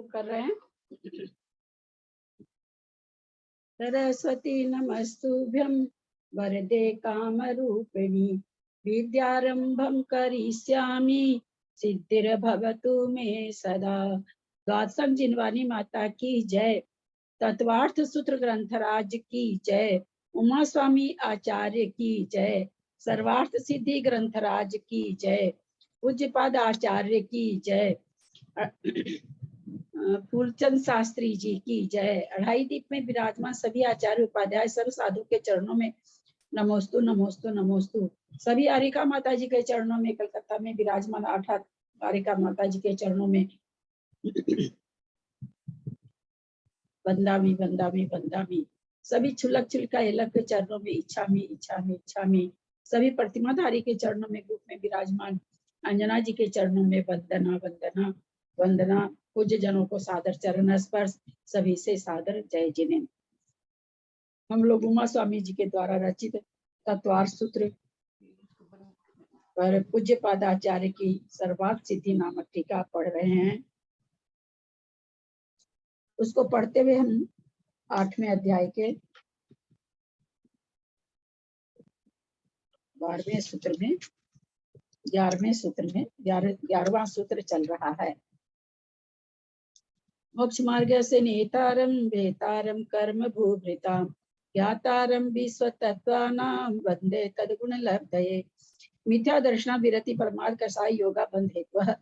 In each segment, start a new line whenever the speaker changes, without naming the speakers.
कर रहे हैं। सरस्वती नमस्तुभ्यं वरदे कामरूपिणी विद्यारंभं करिष्यामि सिद्धिर्भवतु मे सदा। द्वादशं जिनवानी माता की जय। तत्वार्थ सूत्र ग्रंथराज की जय। उमा स्वामी आचार्य की जय। सर्वार्थ सिद्धि ग्रंथराज की जय। पूज्यपाद आचार्य की जय। फूलचंद शास्त्री जी की जय। अढ़ाई दीप में विराजमान सभी आचार्य उपाध्याय सर्व साधु के चरणों में नमोस्तु नमोस्तु नमोस्तु। सभी आरिका माता जी के चरणों में, कलकत्ता में विराजमान 8 आरिका माता जी के चरणों में बंदामी बंदामी बंदामी। सभी छुलक छुलका एलक के चरणों में इच्छा में इच्छा में इच्छा में। सभी प्रतिमाधारी के चरणों में ग्रुप में विराजमान अंजना जी के चरणों में वंदना वंदना वंदना। पूज्य जनों को सादर चरण स्पर्श, सभी से सादर जय जिनेन्द्र। हम लोग उमा स्वामी जी के द्वारा रचित तत्वार्थ सूत्र पर पूज्य पादाचार्य की सर्वार्थ सिद्धि नामक टीका पढ़ रहे हैं। उसको पढ़ते हुए हम 8वें अध्याय के 12वें सूत्र में 11वें सूत्र में 11वां सूत्र चल रहा है। मोक्ष मार्ग से नेतारम वेतारम कर्म भूभृताम ज्ञातारम विश्वतत्त्वानां वंदे तद्गुण लब्धये। मिथ्या दर्शना विरति परमार्थ कसाय योगा बंधेत्वः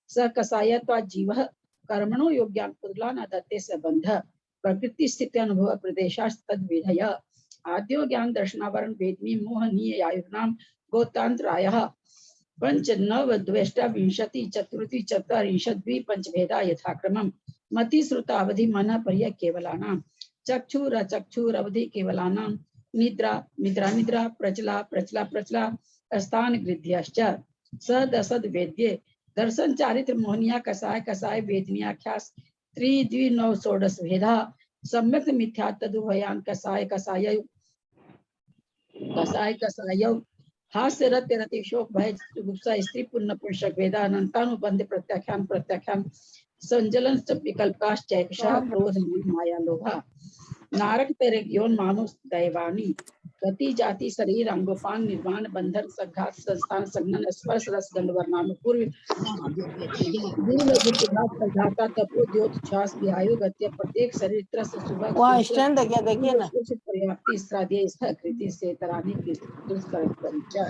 स कसायत्वा जीवः कर्मणो योग्यान कुर्लान दत्ते संबंध प्रकृति स्थिति अनुभव प्रदेशास्तद विधय आद्यो ज्ञान दर्शनावरण वेदमी मोहनीय आयुर्नाम गोतांतरायः पंच नव द्वेष्टा विंशति चतुर्थी चत्वारिंशत् द्विपंचभेदा यथाक्रमम् मति श्रुता अवधि मन पर्य केवलानां चक्षुर चक्षुर अवधि केवलानां निद्रा निद्रा निद्रा प्रचला प्रचला प्रचला स्थान गृध्यश्च सदसद वेद्ये दर्शन चारित्र मोहनिया कसाय कसाय वेदनीयाख्यास त्रिद्विनव षोडश भेदा सम्यक मिथ्या तदुभयान कसाय कसाय कसाय कसाय हास्य रत्य रति शोक भय गुप्सा स्त्री पुण्य पुरुषक वेदा अनंतानुबंध प्रत्याख्यान प्रत्याख्यान संजलन विकल्पाश चैकशः क्रोध माया लोभा नारक तेरे यौन मानुष दैवानी गति जाति शरीर अंगोपान निर्माण बंधन संघात संस्थान संघन स्पर्श रस गंध वर्णानुपूर्व तपो द्योत श्वास विहायु गत्य प्रत्येक शरीर त्रस सुबह
देखिए ना
पर्याप्ति श्राद्य कृति से तराने की परिचय।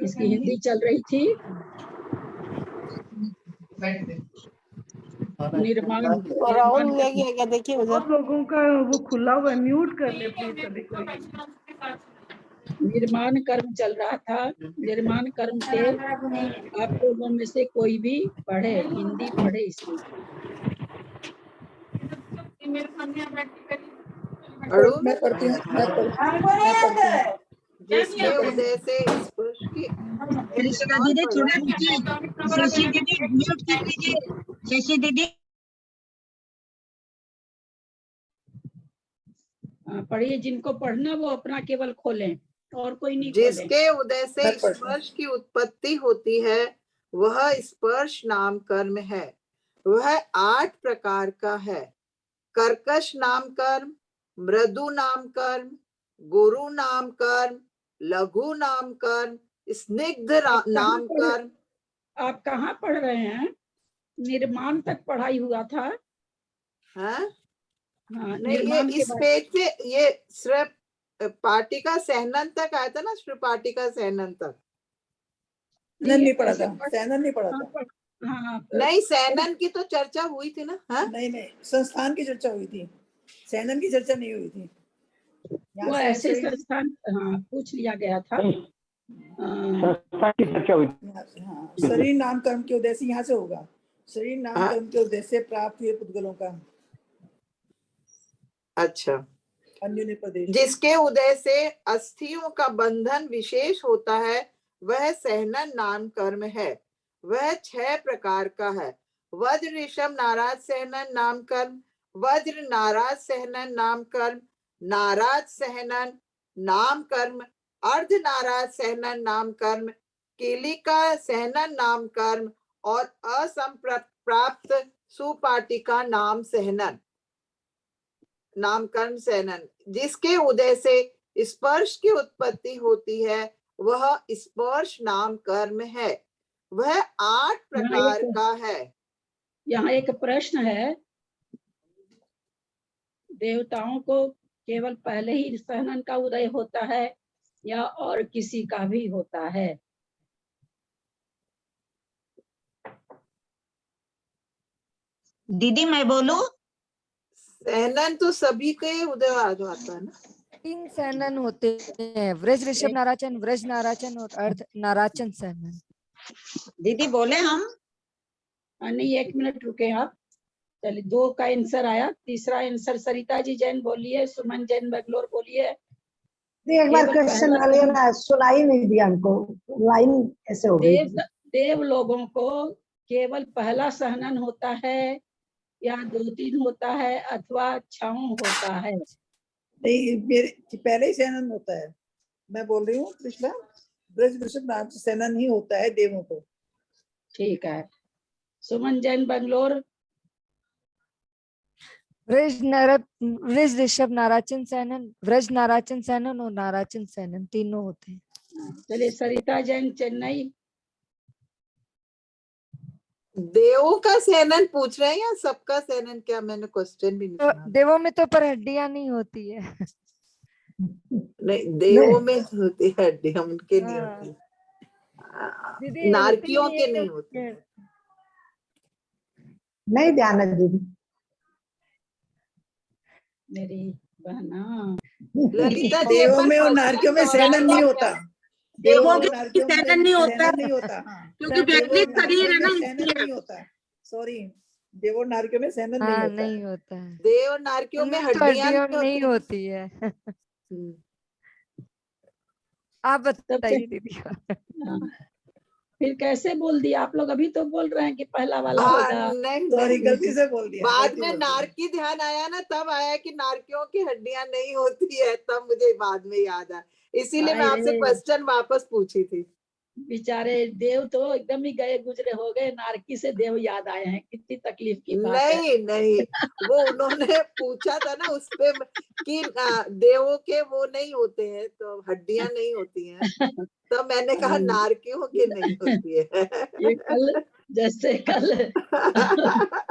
इसकी हिंदी चल रही थी। निर्माण
देखिए
बहुत लोगों का वो खुला हुआ है, म्यूट कर ले प्लीज सभी कोई।
निर्माण कर्म चल रहा था। निर्माण कर्म के आप लोगों में से कोई भी पढ़े, हिंदी पढ़े इसकी।
मैं पढ़ती हूँ।
जिसके उदय से स्पर्श की
दीदी थोड़ा शशि दीदी म्यूट कर लीजिए। शशि दीदी
पढ़िए, जिनको पढ़ना वो अपना केवल खोलें और कोई नहीं खोले।
जिसके उदय से स्पर्श की उत्पत्ति होती है वह स्पर्श नाम कर्म है। वह 8 प्रकार का है। कर्कश नाम कर्म, मृदु नाम कर्म, गुरु नाम कर्म, लघु नाम कर्म, स्निग्ध नाम कर्म।
आप कहाँ पढ़ रहे हैं? निर्माण तक पढ़ाई हुआ था।
हाँ? नहीं,
निर्माण
ये इस पेज पे ये सिर्फ पाटिका सहनन तक आया था ना। पाटिका सहनन तक
नहीं पढ़ा था। सहनन नहीं पढ़ा था।
हाँ,
नहीं, सहनन की तो चर्चा हुई थी ना। हाँ?
नहीं संस्थान की चर्चा हुई थी, सहनन की चर्चा नहीं हुई थी।
वो ऐसे संस्थान पूछ लिया गया था।
की चर्चा हुई थी। शरीर नाम कर्म के उद्देश्य यहाँ से होगा। शरीर नाम कर्म के उद्देश्य से प्राप्त हुए पुद्गलों का।
अच्छा।
अन्योन्य प्रदेश। जिसके
उदय से अस्थियों का बंधन विशेष होता है वह सहनन नाम कर्म है। वह 6 प्रकार का है। वज्र ऋषभ नाराज सहनन नाम कर्म, वज्र नाराज सहनन नाम कर्म, नाराज सहनन नाम कर्म, अर्ध नाराज सहनन नाम कर्म, केलिका सहनन नाम कर्म और असंप्राप्त सुपाटी का नाम सहनन, नाम कर्म सहनन। जिसके उदय से स्पर्श की उत्पत्ति होती है वह स्पर्श नाम कर्म है। वह 8 प्रकार का है।
यहाँ एक प्रश्न है, देवताओं को केवल पहले ही सहनन का उदय होता है या और किसी का भी होता है?
दीदी मैं बोलूं?
सहनन तो सभी के उदय आता है ना।
3 सहनन होते हैं, व्रज ऋषभ नाराचन, व्रज नाराचन और अर्ध नाराचन सहनन।
दीदी बोले हम?
नहीं, 1 मिनट रुके आप। चलिए, 2 का आंसर आया। तीसरा आंसर सरिता जी जैन बोलिए, सुमन जैन बैंगलोर बोलिए।
एक बार क्वेश्चन वाले ना सुनाई नहीं दिया हमको, लाइन ऐसे हो गई।
देव लोगों को केवल पहला सहनन होता है या 2-3 होता है अथवा 6 होता है?
नहीं, मेरे पहले ही सहनन होता है। मैं बोल रही हूँ कृष्णा, ब्रज वृषभ नाम से सहनन ही होता है देवों को।
ठीक है। सुमन जैन बैंगलोर।
व्रज ऋषभ नाराचन सहनन, व्रज नाराचन सहनन और नाराचन सहनन तीनों होते हैं।
चलिए, सरिता जैन चेन्नई।
देवों का सहनन पूछ रहे हैं या सबका सहनन? क्या मैंने क्वेश्चन भी नहीं
तो
सुना।
देवों में तो पर हड्डियां नहीं होती है।
नहीं, देवों में होती है हड्डियां, उनके नहीं
हाँ।
होती।
दीदी
नारकियों के नहीं होती।
नहीं ध्यान है दीदी।
मेरी बहना,
ललिता जी,
देवों में और नारकियों में सहनन नहीं होता।
देवों
और
के
नारकियों में
सहनन नहीं होता
सहनन नहीं होता। हाँ,
क्योंकि
देवों और
वैदिक शरीर है
नारकियों
ना,
में सहनन नहीं होता। सॉरी, देवों और नारकियों में सहनन नहीं
हाँ
होता।
नहीं होता है।
देव और नारकियों में
उनमें तो
हड्डियां
हड्डियां नहीं
नहीं
होती है।
होती।
आप
तब से
बताइए दीदी।
हाँ, फिर कैसे बोल दिया आप लोग? अभी तो बोल रहे हैं कि पहला वाला
हाँ,
होगा।
नहीं
सॉरी,
नहीं।
गलती से बोल दिया।
बाद
गलती
में
बोल दी।
नारकी ध्यान आया ना, तब आया कि नारकियों की हड्डियां नहीं होती है, तब मुझे बाद में याद आया। इसीलिए मैं आपसे
अरे,
क्वेश्चन वापस पूछी थी।
बेचारे देव तो एकदम ही गए गुजरे हो गए, नारकी से देव याद आए हैं। कितनी तकलीफ की बात है।
नहीं नहीं, वो उन्होंने पूछा था ना उस पे कि देवों के वो नहीं होते हैं, तो हड्डियां नहीं होती हैं, तो मैंने कहा नारकियों की नहीं होती है।
ये कल, जैसे कल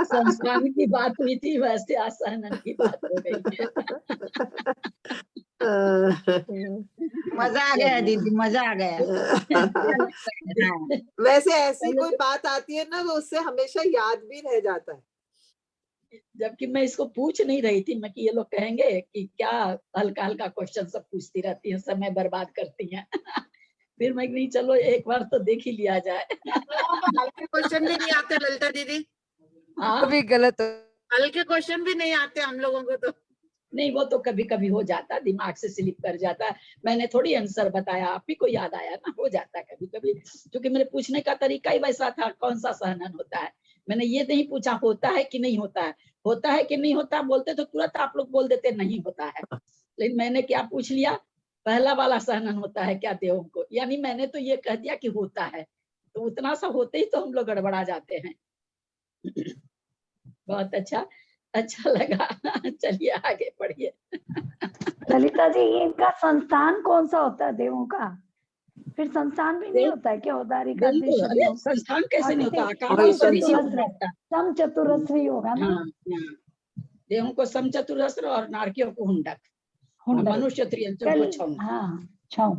संस्थान की बात हुई थी, वैसे आज सहनन की बात हो गई है।
मजा आ गया दीदी, मजा आ गया। हाँ।
वैसे ऐसी कोई बात आती है ना, तो उससे हमेशा याद भी रह जाता है।
जबकि मैं इसको पूछ नहीं रही थी, मैं कि ये लोग कहेंगे कि क्या हल्का हल्का क्वेश्चन सब पूछती रहती है, समय बर्बाद करती हैं। फिर मैं नहीं, चलो एक बार तो देख ही लिया जाए।
हल्के क्वेश्चन भी नहीं आते ललिता दीदी,
हाँ,
कभी गलत हो।
हल्के क्वेश्चन भी नहीं आते हम लोगों को तो।
नहीं, वो तो कभी कभी हो जाता, दिमाग से स्लिप कर जाता। मैंने थोड़ी आंसर बताया, आप ही को याद आया ना, हो जाता कभी कभी। क्योंकि मेरे पूछने का तरीका ही वैसा था, कौन सा सहनन होता है। मैंने ये नहीं पूछा होता है कि नहीं होता है। होता है कि नहीं होता बोलते तो तुरंत आप लोग बोल देते नहीं होता है। लेकिन मैंने क्या पूछ लिया, पहला वाला सहनन होता है क्या देवों को? यानी मैंने तो ये कह दिया कि होता है, तो उतना सा होते ही तो हम लोग गड़बड़ा जाते हैं। बहुत अच्छा, अच्छा लगा। चलिए आगे पढ़िए।
ललिता जी, इनका संस्थान कौन सा होता है देवों का? फिर संस्थान भी नहीं होता है क्या? उदारिका
बिल्कुल, अरे संस्थान कैसे नहीं होता? आकारों से भी नहीं होता।
सम चतुरस्री होगा ना?
हाँ, हाँ। देवों को समचतुरस्र और नारकियों को हुंडक, मनुष्य त्रियंचों को छौ।
हाँ, छौ।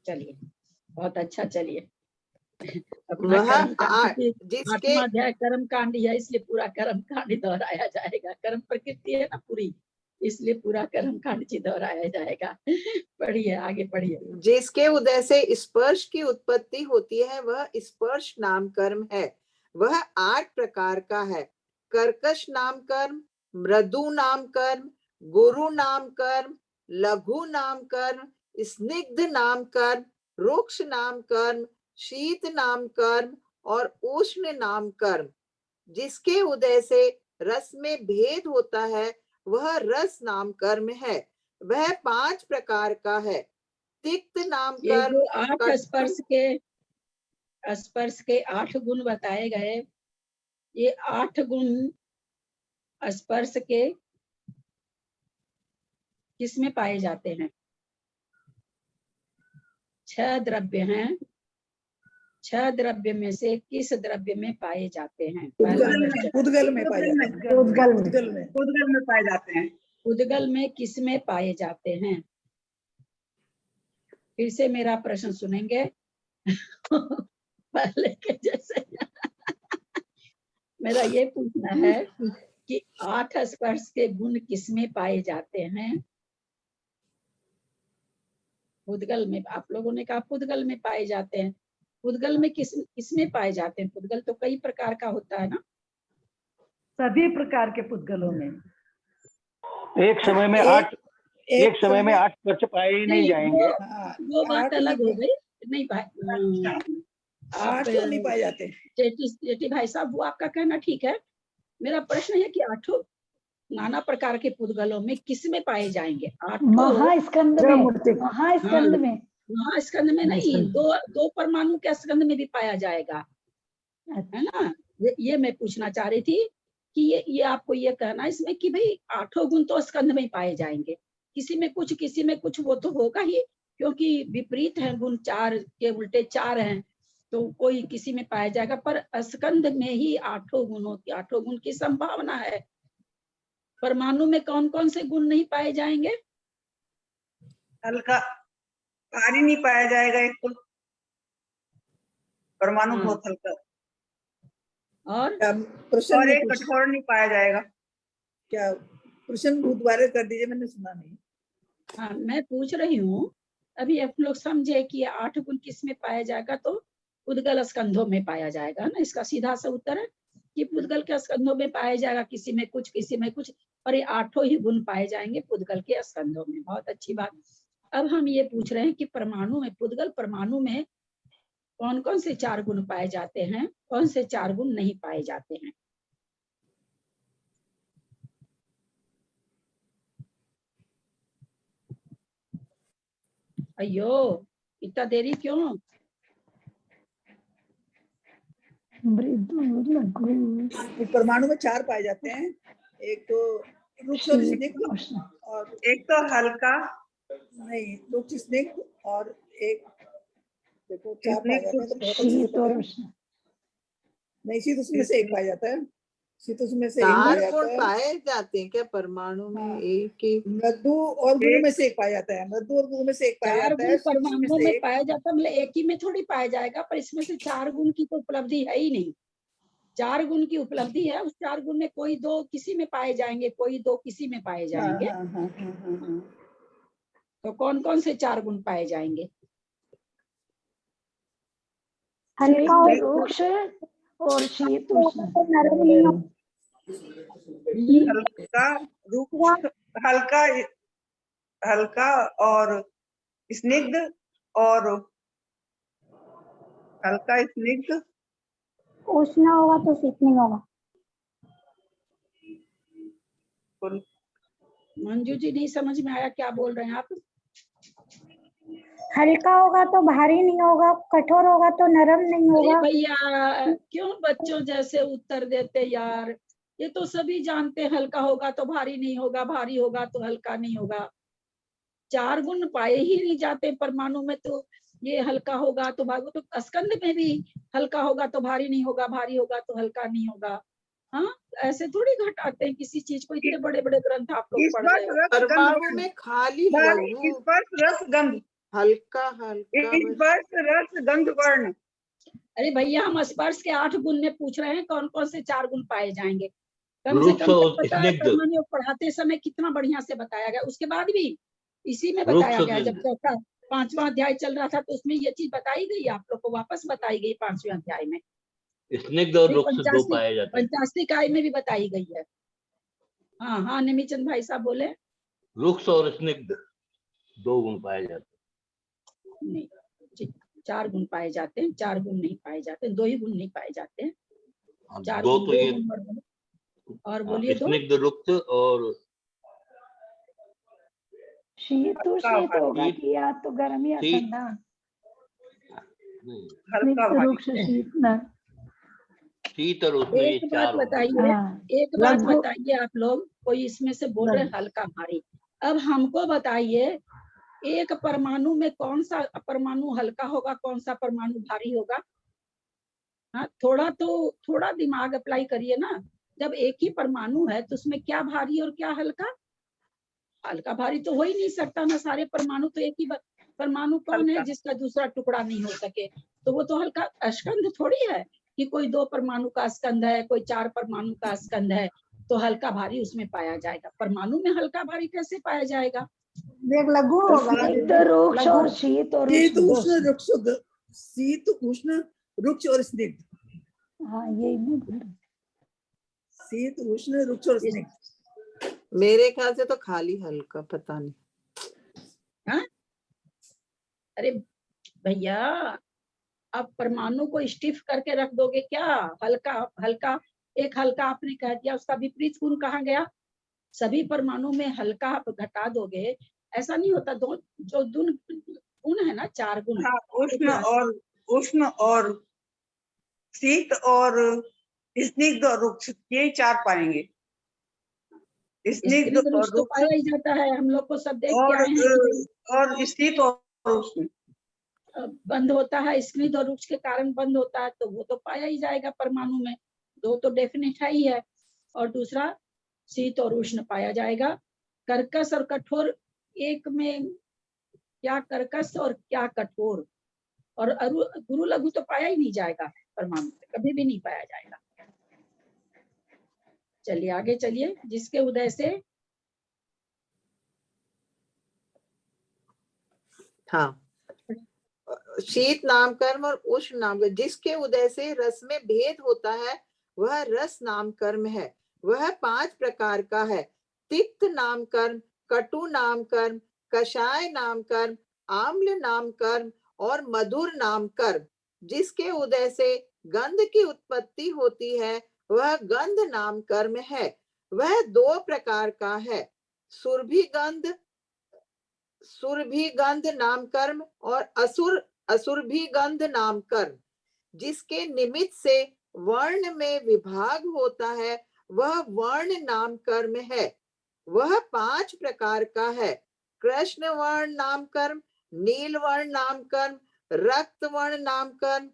चलिए, बहुत अच्छा। चलिए, अपना
वह
कर्म कांड की
जिसके
8वां अध्याय कर्म कांड है, इसलिए पूरा कर्म कांड ही दोहराया जाएगा। कर्म प्रकृति है ना पूरी, इसलिए पूरा कर्म कांड ही दोहराया जाएगा। पढ़िए, आगे पढ़िए।
जिसके उदय से स्पर्श की उत्पत्ति होती है वह स्पर्श नाम कर्म है। वह 8 प्रकार का है। कर्कश नाम कर्म, मृदु नाम कर्म, गुरु नाम कर्म, लघु नाम कर्म, स्निग्ध नाम कर्म, रुक्ष नाम कर्म, शीत नाम कर्म और उष्ण नाम कर्म। जिसके उदय से रस में भेद होता है वह रस नाम कर्म है। वह 5 प्रकार का है। तिक्त नाम
ये
कर्म,
जो 8 स्पर्श के स्पर्श के 8 गुण बताए गए। ये 8 गुण स्पर्श के किस में पाए जाते हैं? 6 द्रव्य हैं। 6 द्रव्य में से किस द्रव्य में पाए जाते हैं? पहला क्वेश्चन।
उद्गल में पाए जाते हैं।
उद्गल में।
उद्गल में।
उद्गल में पाए जाते हैं।
उद्गल में किस में पाए जाते हैं? फिर से मेरा प्रश्न सुनेंगे। पहले के जैसे। मेरा ये पूछना है कि 8 स्पर्श के गुण किस में पाए जाते हैं? उद्गल में। आप लोगों ने कहा उद्गल में पाए जाते हैं। उद्गल में किसमें पाए जाते हैं? उद्गल तो कई प्रकार का होता है ना।
सभी प्रकार के पुद्गलों में।
एक समय में 8 स्पर्श पाए ही नहीं जाएंगे।
वो बात अलग हो गई। नहीं भाई,
8 तो नहीं पाए जाते।
जेठी भाई साहब, वो आपका कहना ठीक है। मेरा प्रश्न है कि 8 नाना प्रकार के पुद्गलों में किस में पाए जाएंगे? 8
महास्कंद में। महास्कंद में।
महास्कंद में नहीं, दो परमाणु के स्कंद में भी पाया जाएगा, है ना। ये मैं पूछना चाह रही थी कि ये आपको ये कहना इसमें कि भाई 8 गुण तो स्कंद में ही पाए जाएंगे। किसी में कुछ, किसी में कुछ, वो तो होगा ही, क्योंकि विपरीत है गुण। 4 के उल्टे 4 हैं, तो कोई किसी में पाया जाएगा। पर स्कंद में ही 8 गुण की संभावना है। परमाणु में कौन कौन से गुण नहीं पाए जाएंगे?
हल्का भारी नहीं पाया जाएगा एक तो, परमाणु बहुत हल्का,
और
एक कठोर नहीं पाया जाएगा।
क्या प्रश्न दोबारा कर दीजिए, मैंने सुना नहीं।
हाँ, मैं पूछ रही हूँ अभी आप लोग समझे कि 8 गुण किस में पाया जाएगा? तो उद्गल स्कंधों में पाया जाएगा ना। इसका सीधा सा उत्तर है कि पुद्गल के स्कंधों में पाया जाएगा। किसी में कुछ, किसी में कुछ, और ये 8 ही गुण पाए जाएंगे पुद्गल के स्कंधों में। बहुत अच्छी बात। अब हम ये पूछ रहे हैं कि परमाणु में, पुद्गल परमाणु में कौन कौन से 4 गुण पाए जाते हैं, कौन से 4 गुण नहीं पाए जाते हैं? अयो, इतना देरी क्यों?
परमाणु में 4 पाए जाते हैं। एक तो रुक्ष और स्निग्ध, और
एक तो हल्का
नहीं, रुक्ष स्निग्ध, और एक देखो 4 पाए जाते हैं। तो बहुत अच्छे से पता है। नहीं, शीत उसमें से एक पाया जाता है। शीत उसमें से एक पाया जाता है।
पाए जाते हैं क्या परमाणु में? एक ही।
मृदु और गुरु में से एक पाया जाता है। मृदु और गुरु में से एक पाया जाता है।
परमाणु में पाया जाता है, मतलब एक ही में थोड़ी पाया जाएगा। पर इसमें से 4 गुण की तो उपलब्धि है ही नहीं। 4 गुण की उपलब्धि है। उस 4 गुण में कोई 2 किसी में पाए जाएंगे, कोई 2 किसी में पाए जाएंगे। तो कौन कौन से 4 गुण पाए जाएंगे?
हल्का और रुक्ष और शीत उष्ण।
हल्का हल्का और स्निग्ध, और हल्का स्निग्ध।
उष्ण होगा तो शीत नहीं होगा।
मंजू जी, नहीं समझ में आया क्या बोल रहे हैं आप?
हल्का होगा तो भारी नहीं होगा, कठोर होगा तो नरम नहीं होगा।
भैया क्यों बच्चों जैसे उत्तर देते यार? ये तो सभी जानते हैं, हल्का होगा तो भारी नहीं होगा, भारी होगा तो हल्का नहीं होगा। 4 गुण पाए ही नहीं जाते परमाणु में। तो ये हल्का होगा तो भारी, तो स्कंद में भी हल्का होगा तो भारी नहीं होगा, भारी होगा तो हल्का नहीं होगा। हाँ, ऐसे थोड़ी घटाते हैं किसी चीज को। इतने बड़े बड़े ग्रंथ आप लोग पढ़ रहे हो।
परमाणु में खाली
स्पर्श रस गंध,
हल्का हल्का
स्पर्श रस गंध वर्ण।
अरे भैया, हम स्पर्श के 8 गुण में पूछ रहे हैं कौन कौन से 4 गुण पाए जाएंगे। कम से कम पता है पढ़ाते समय कितना बढ़िया से बताया गया। उसके बाद भी इसी में बताया गया। जब 5वां अध्याय चल रहा था तो उसमें ये चीज बताई गई, आप लोग को वापस बताई गई 5वें अध्याय में।
स्निग्ध और रुक्ष 2 पाए जाते हैं।
85 काय में भी बताई गई है। हाँ हाँ, निमिचंद भाई साहब बोले।
रुक्ष और स्निग्ध 2 गुण पाए जाते हैं।
नहीं, 4 गुण पाए जाते हैं। 4 गुण नहीं पाए जाते, 2 ही गुण नहीं पाए जाते हैं। 4
दो
गुण,
तो ये
और बोलिए। 2
स्निग्ध, रुक्ष और
शीत उष्ण होगा कि या तो गर्म या ठंडा।
हल्का भारी।
रुक्ष शीत नर।
शीत और उष्ण ये
एक बात
चार हो गए।
बताइए,
हाँ
एक बात
लघु-
बताइए, आप लोग कोई इसमें से बोल रहे हल्का भारी, अब हमको बताइए एक परमाणु में कौन सा परमाणु हल्का होगा, कौन सा परमाणु भारी होगा? हाँ, थोड़ा दिमाग अप्लाई करिए ना। जब एक ही परमाणु है तो उसमें क्या भारी और क्या हल्का? हल्का भारी तो हो ही नहीं सकता ना, सारे परमाणु तो एक ही परमाणु कौन है
हल्का।
जिसका दूसरा टुकड़ा नहीं हो सके? तो वो तो हल्का स्कंध थोड़ी है कि कोई 2 परमाणु का स्कंध है, कोई 4 परमाणु का स्कंध है तो हल्का भारी उसमें पाया जाएगा। परमाणु में हल्का भारी कैसे पाया जाएगा?
देख लघु होगा ना
स्निग्ध
दीदी,
रुक्ष
लघु
और शीत और
शीत
उष्ण।
उष्ण रुक्ष शीत उष्ण रुक्ष और स्निग्ध।
हाँ यही मैं बोल रही।
शीत उष्ण रुक्ष और स्निग्ध।
मेरे ख्याल से तो खाली हल्का, पता नहीं।
हाँ? अरे भैया, अब परमाणु को स्टिफ करके रख दोगे क्या? हल्का हल्का, एक हल्का आपने कह दिया, उसका विपरीत गुण कहाँ गया? सभी परमाणु में हल्का आप घटा दोगे, ऐसा नहीं होता। दो जो गुण है ना, 4 गुण,
हाँ, उष्ण और शीत और स्निग्ध और रुक्ष, ये 4 पाएंगे। स्निग्ध
स्निग्ध
और
रुक्ष तो
रुक्ष
पाया ही जाता है, हम लोग को सब देख के आए हैं कि
और शीत और उष्ण।
बंद होता है, स्निग्ध और रुक्ष के कारण बंद होता है, तो वो तो पाया ही जाएगा परमाणु में। 2 तो डेफिनेट है ही है, और दूसरा शीत और उष्ण पाया जाएगा। कर्कश और कठोर, एक में क्या कर्कश और क्या कठोर, और गुरु लघु तो पाया ही नहीं जाएगा परमाणु में, कभी भी नहीं पाया जाएगा। चलिए आगे चलिए। जिसके उदय से,
हाँ, शीत नाम कर्म और उष्ण नाम कर्म, जिसके उदय से रस में भेद होता है वह रस नाम कर्म है। वह 5 प्रकार का है। तिक्त नाम कर्म, कटु नाम कर्म, कषाय नाम कर्म, आम्ल नाम कर्म और मधुर नाम कर्म। जिसके उदय से गंध की उत्पत्ति होती है वह गंध नाम कर्म है। वह 2 प्रकार का है, सुरभि गंध नाम कर्म और असुरभि गंध नाम कर्म। जिसके निमित्त से वर्ण में विभाग होता है वह वर्ण नाम कर्म है। वह 5 प्रकार का है, कृष्ण वर्ण नाम कर्म, नील वर्ण नाम कर्म, रक्त वर्ण नाम कर्म,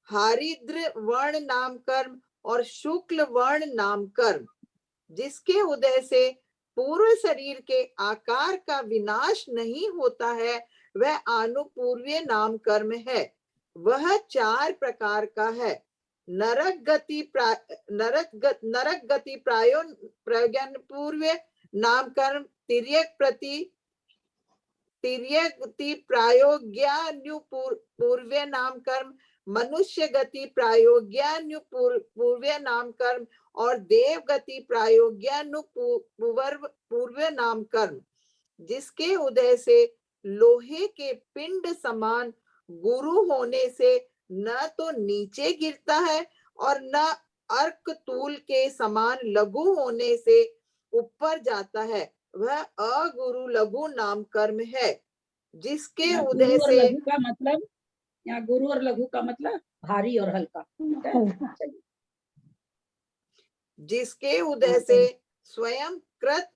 हरिद्र वर्ण नाम कर्म और शुक्ल वर्ण नाम कर्म। जिसके उदय से पूर्व शरीर के आकार का विनाश नहीं होता है वह अनुपूर्वीय नाम कर्म है। वह 4 प्रकार का है, नरक गति प्रज्ञान पूर्व नाम कर्म, तिर्यक प्रायोग्यानुपूर्व नाम कर्म, मनुष्य गति प्रायोग्यानुपूर्व नाम कर्म और देव गति प्रायोग्यानुपूर्व नाम कर्म। जिसके उदय से लोहे के पिंड समान गुरु होने से न तो नीचे गिरता है और न अर्क तूल के समान लघु होने से ऊपर जाता है, वह अगुरु लघु नाम कर्म है। जिसके
यहाँ
उदय
गुरु और
से
लघु का मतलब, यहाँ गुरु और लघु का मतलब भारी और हल्का, ठीक है? चलिए।
जिसके उदय से स्वयं कृत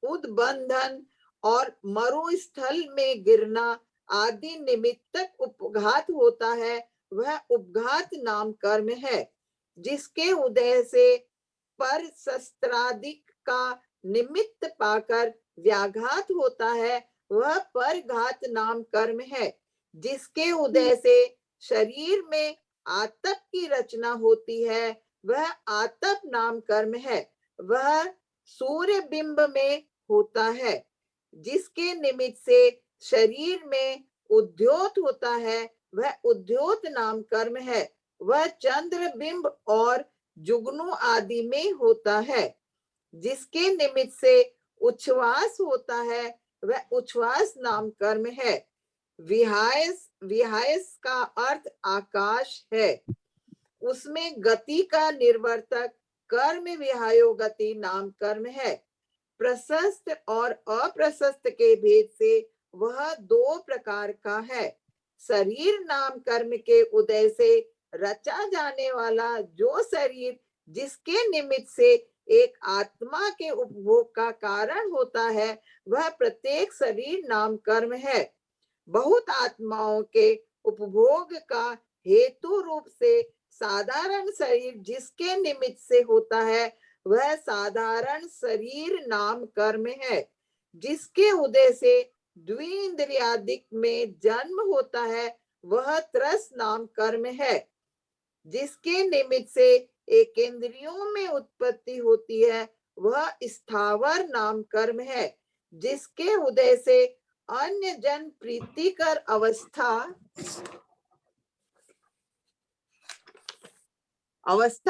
उद्बंधन और मरुस्थल में गिरना आदि निमित्तक उपघात होता है वह उपघात नाम कर्म है। जिसके उदय से पर शस्त्रादिक का निमित्त पाकर व्याघात होता है वह परघात नाम कर्म है। जिसके उदय से शरीर में आतप की रचना होती है वह आतप नाम कर्म है। वह सूर्य बिंब में होता है। जिसके निमित्त से शरीर में उद्योत होता है वह उद्योत नाम कर्म है। वह चंद्र बिंब और जुगनू आदि में होता है। जिसके निमित्त से उच्छ्वास होता है वह उच्छ्वास नाम कर्म है। विहायस का अर्थ आकाश है। उसमें गति का निर्वर्तक कर्म विहायो गति नाम कर्म है। प्रशस्त और अप्रशस्त के भेद से वह 2 प्रकार का है, शरीर नाम कर्म के उदय से रचा जाने वाला जो शरीर जिसके निमित्त से एक आत्मा के उपभोग का कारण होता है, वह प्रत्येक शरीर नाम कर्म है। बहुत आत्माओं के उपभोग का हेतु रूप से साधारण शरीर जिसके निमित्त से होता है, वह साधारण शरीर नाम कर्म है। जिसके उदय से द्विंद्रियादिक में जन्म होता है, वह त्रस नाम कर्म है। जिसके निमित्त से एक इंद्रियों में उत्पत्ति होती है, वह स्थावर नाम कर्म है। जिसके उदय से अन्य जन प्रीतिकर अवस्था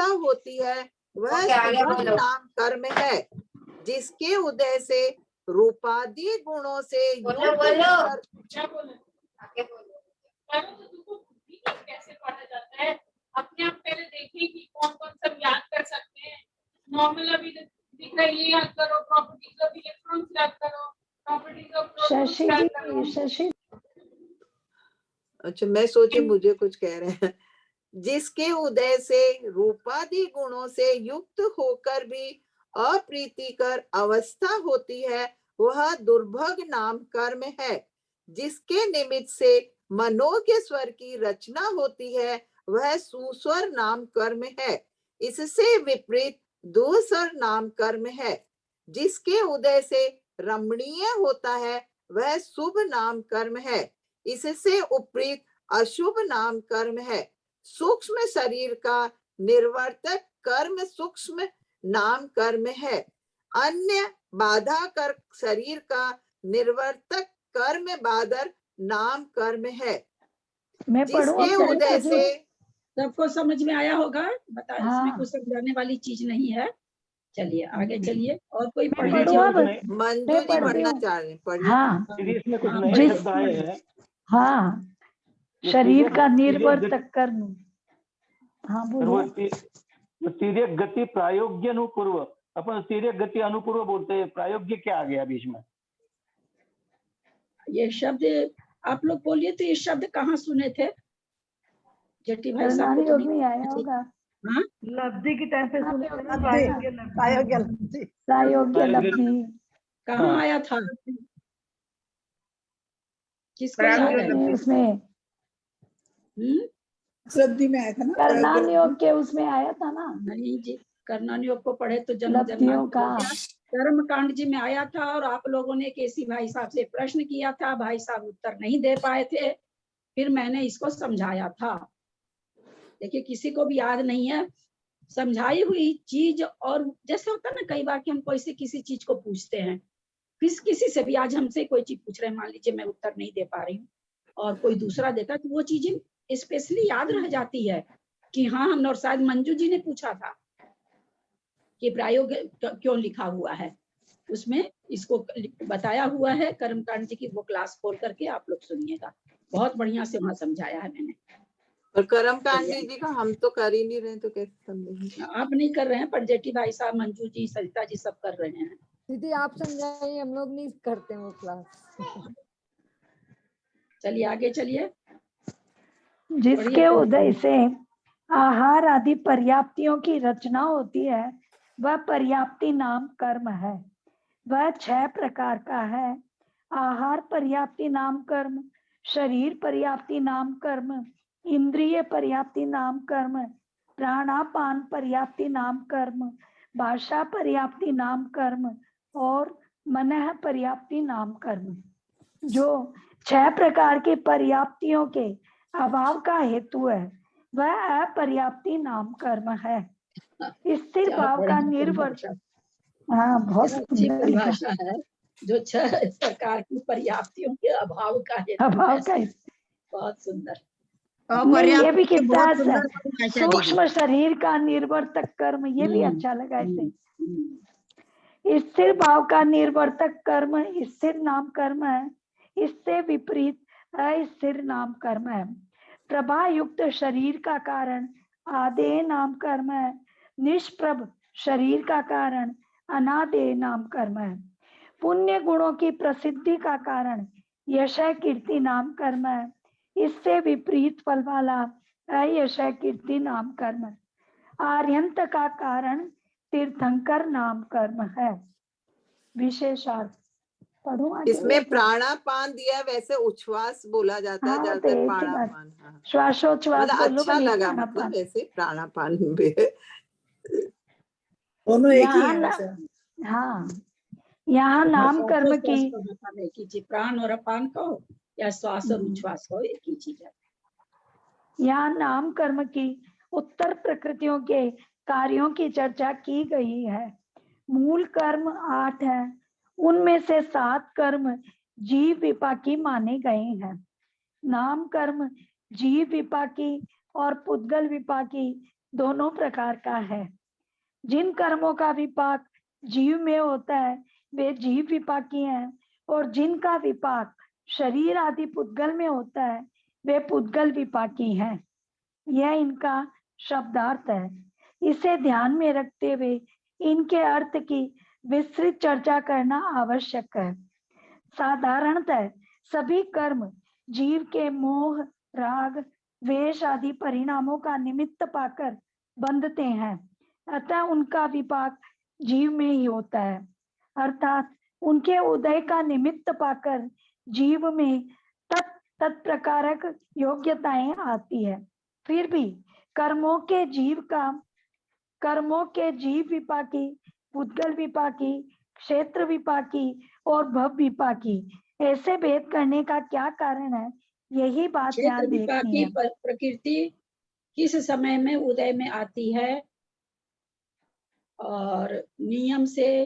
होती है, वह सुगम नाम कर्म है। जिसके उदय से रूपादि गुणों से
कैसे पढ़ा जाता है, अपने आप पहले देखें कि कौन कौन सब याद कर सकते हैं। नॉर्मल अभी दिख रहा है, ये याद करो, प्रॉपर्टीज ऑफ इलेक्ट्रॉन्स याद करो, प्रॉपर्टीज ऑफ प्रोटॉन्स याद करो।
शशि
अच्छा, मैं सोची मुझे कुछ कह रहे हैं। जिसके उदय से रूपादि गुणों से युक्त होकर भी अप्रीतिकर अवस्था होती है, वह दुर्भग नाम कर्म है। जिसके निमित्त से मनोज्ञ स्वर की रचना होती है, वह सुस्वर नाम कर्म है। इससे विपरीत दुस्वर नाम कर्म है। जिसके उदय से रमणीय होता है, वह शुभ नाम कर्म है। इससे उपरीत अशुभ नाम कर्म है। सूक्ष्म शरीर का निर्वर्तक कर्म सूक्ष्म नाम कर्म है। अन्य बाधा कर शरीर का निर्वर्तक कर्म बाधर नाम कर्म है।
मैं
जिसके उदय से
सबको समझ में आया होगा, बता इसमें
हाँ।
कुछ समझाने वाली चीज नहीं है। चलिए आगे चलिए, और कोई पढ़
पढ़ो
लीजिए।
अब।
मंजू
मैं
जी
पढ़ती
पढ़ना
हूँ।
चाह रहे हैं, पढ़िए।
हाँ
दीदी इसमें कुछ
हाँ,
नए
जिस-
शब्द आए हैं।
हाँ,
जो
शरीर
तिर्यक-
का
तिर्यक
निर्वर्तक कर्म। हाँ
गति- वो
बोलिए।
तिर्यक गति प्रायोग्य अनुपूर्व, अपन तिर्यक गति अनुपूर्व बोलते हैं, प्रायोग्य क्या आ गया बीच में?
ये शब्द आप लोग बोलिए तो ये शब्द कहाँ सुने थे? जेठी भाई साहब को
करनानी
तो
योग
नहीं
में आया
थे।
होगा।
हाँ,
लब्धि की टाइम पे
हाँ,
सुने थे ना,
लब्धि।
प्रायोग्य लब्धि।
प्रायोग्य लब्धि।
प्रायोग्य लब्धि।
कहाँ
हाँ।
आया था? किसको
प्रायोग्य
याद है?
लब्धि।
उसमें
श्रद्धि में आया था ना,
करनानी योग के उसमें आया था ना,
नहीं जी, कर्णानी योग को पढ़े तो जन्म
लब्धियों का।
कर्म कांड जी में आया था, और आप लोगों ने केसी भाई साहब से प्रश्न किया था, भाई साहब उत्तर नहीं दे पाए थे, फिर मैंने इसको समझाया था। देखिए किसी को भी याद नहीं है समझाई हुई चीज, और जैसे होता है ना कई बार कि हम कोई से किसी चीज को पूछते हैं, किसी से भी आज हमसे कोई चीज पूछ रहे हैं, मान लीजिए मैं उत्तर नहीं दे पा रही हूँ और कोई दूसरा देता, तो वो चीजें स्पेशली याद रह जाती है कि हाँ हमने, और शायद मंजू जी ने पूछा था कि प्रायोग क्यों लिखा हुआ है, उसमें इसको बताया हुआ है कर्मकांड जी की, वो क्लास खोल करके आप लोग सुनिएगा, बहुत बढ़िया से वहां समझाया है मैंने।
और कर्मकांड जी का हम तो कर ही नहीं रहे, तो कैसे समझेंगे?
आप नहीं कर रहे हैं, पर जेठी भाई साहब, मंजू जी, सरिता जी सब कर रहे हैं।
दीदी आप समझाइए, हम लोग नहीं करते वो क्लास।
चलिए आगे चलिए।
जिसके उदय से आहार आदि पर्याप्तियों की रचना होती है, वह पर्याप्ति नाम कर्म है। वह 6 प्रकार का है। आहार पर्याप्ति नाम कर्म, शरीर पर्याप्ति नाम कर्म, इंद्रिय पर्याप्ति नाम कर्म, प्राणापान पर्याप्ति नाम कर्म, भाषा पर्याप्ति नाम कर्म और मनः पर्याप्ति नाम कर्म। जो 6 प्रकार के पर्याप्तियों के अभाव का हेतु है, वह अपर्याप्ति नाम कर्म है। स्थिर भाव का निर्वर्तक। हाँ, बहुत
अच्छी परिभाषा है, जो 6 प्रकार की पर्याप्तियों के अभाव का हेतु
अभाव का
है। बहुत सुंदर।
ये भी कितना
बहुत सुंदर परिभाषा दीदी।
सूक्ष्म शरीर का निर्वर्तक कर्म, ये भी अच्छा लगा इसे। स्थिर भाव का निर्वर्तक कर्म स्थिर नाम कर्म है। इससे विपरीत अस्थिर नाम कर्म है। प्रभा युक्त शरीर का कारण आदेय नाम कर्म है। निष्प्रभ शरीर का कारण अनादेय नाम कर्म है। पुण्य गुणों की प्रसिद्धि का कारण यश कीर्ति नाम कर्म है। इससे विपरीत फल वाला अयश कीर्ति नाम कर्म। आर्यंत का कारण तीर्थंकर नाम कर्म है। विशेषार्थ पढ़ूं आगे?
इसमें प्राणापान दिया है, वैसे उच्छ्वास बोला जाता है
हाँ, तो
ज्यादातर
एक ही बात।
प्राणापान। हाँ।
श्वासोच्छ्वास
मतलब
बोलो,
अच्छा
भले
लगा,
प्राणापान।
मतलब वैसे प्राणापान भी है।
दोनों एक ही
यहाँ
है
ना,
वैसे।
हाँ, यहाँ नाम कर्म की
श्वास को मतलब एक ही चीज, प्राण और अपान कहो या श्वास और उच्छ्वास कहो, एक ही चीज है।
यहाँ नाम कर्म की उत्तर प्रकृतियों के कार्यों की चर्चा की गई है। मूल कर्म 8 है, उनमें से 7 कर्म जीव विपाकी माने गए हैं। नाम कर्म जीव विपाकी और पुद्गल विपाकी दोनों प्रकार का है। जिन कर्मों का विपाक जीव में होता है वे जीव विपाकी हैं, और जिनका विपाक शरीर आदि पुद्गल में होता है वे पुद्गल विपाकी हैं। यह इनका शब्दार्थ है। इसे ध्यान में रखते हुए इनके अर्थ की विस्तृत चर्चा करना आवश्यक है। साधारणतः सभी कर्म जीव के मोह, राग, द्वेष आदि परिणामों का निमित्त पाकर बंधते हैं, अतः उनका विपाक जीव में ही होता है। अर्थात उनके उदय का निमित्त पाकर जीव में तत्प्रकारक योग्यताएं आती है। फिर भी कर्मों के जीव विपाकी, पुद्गल विपाकी, क्षेत्र विपाकी और भव विपाकी ऐसे भेद करने का क्या कारण है, यही बात
क्षेत्र
ध्यान देखनी
विपाकी
है।
प्रकृति किस समय में उदय में आती है और नियम से,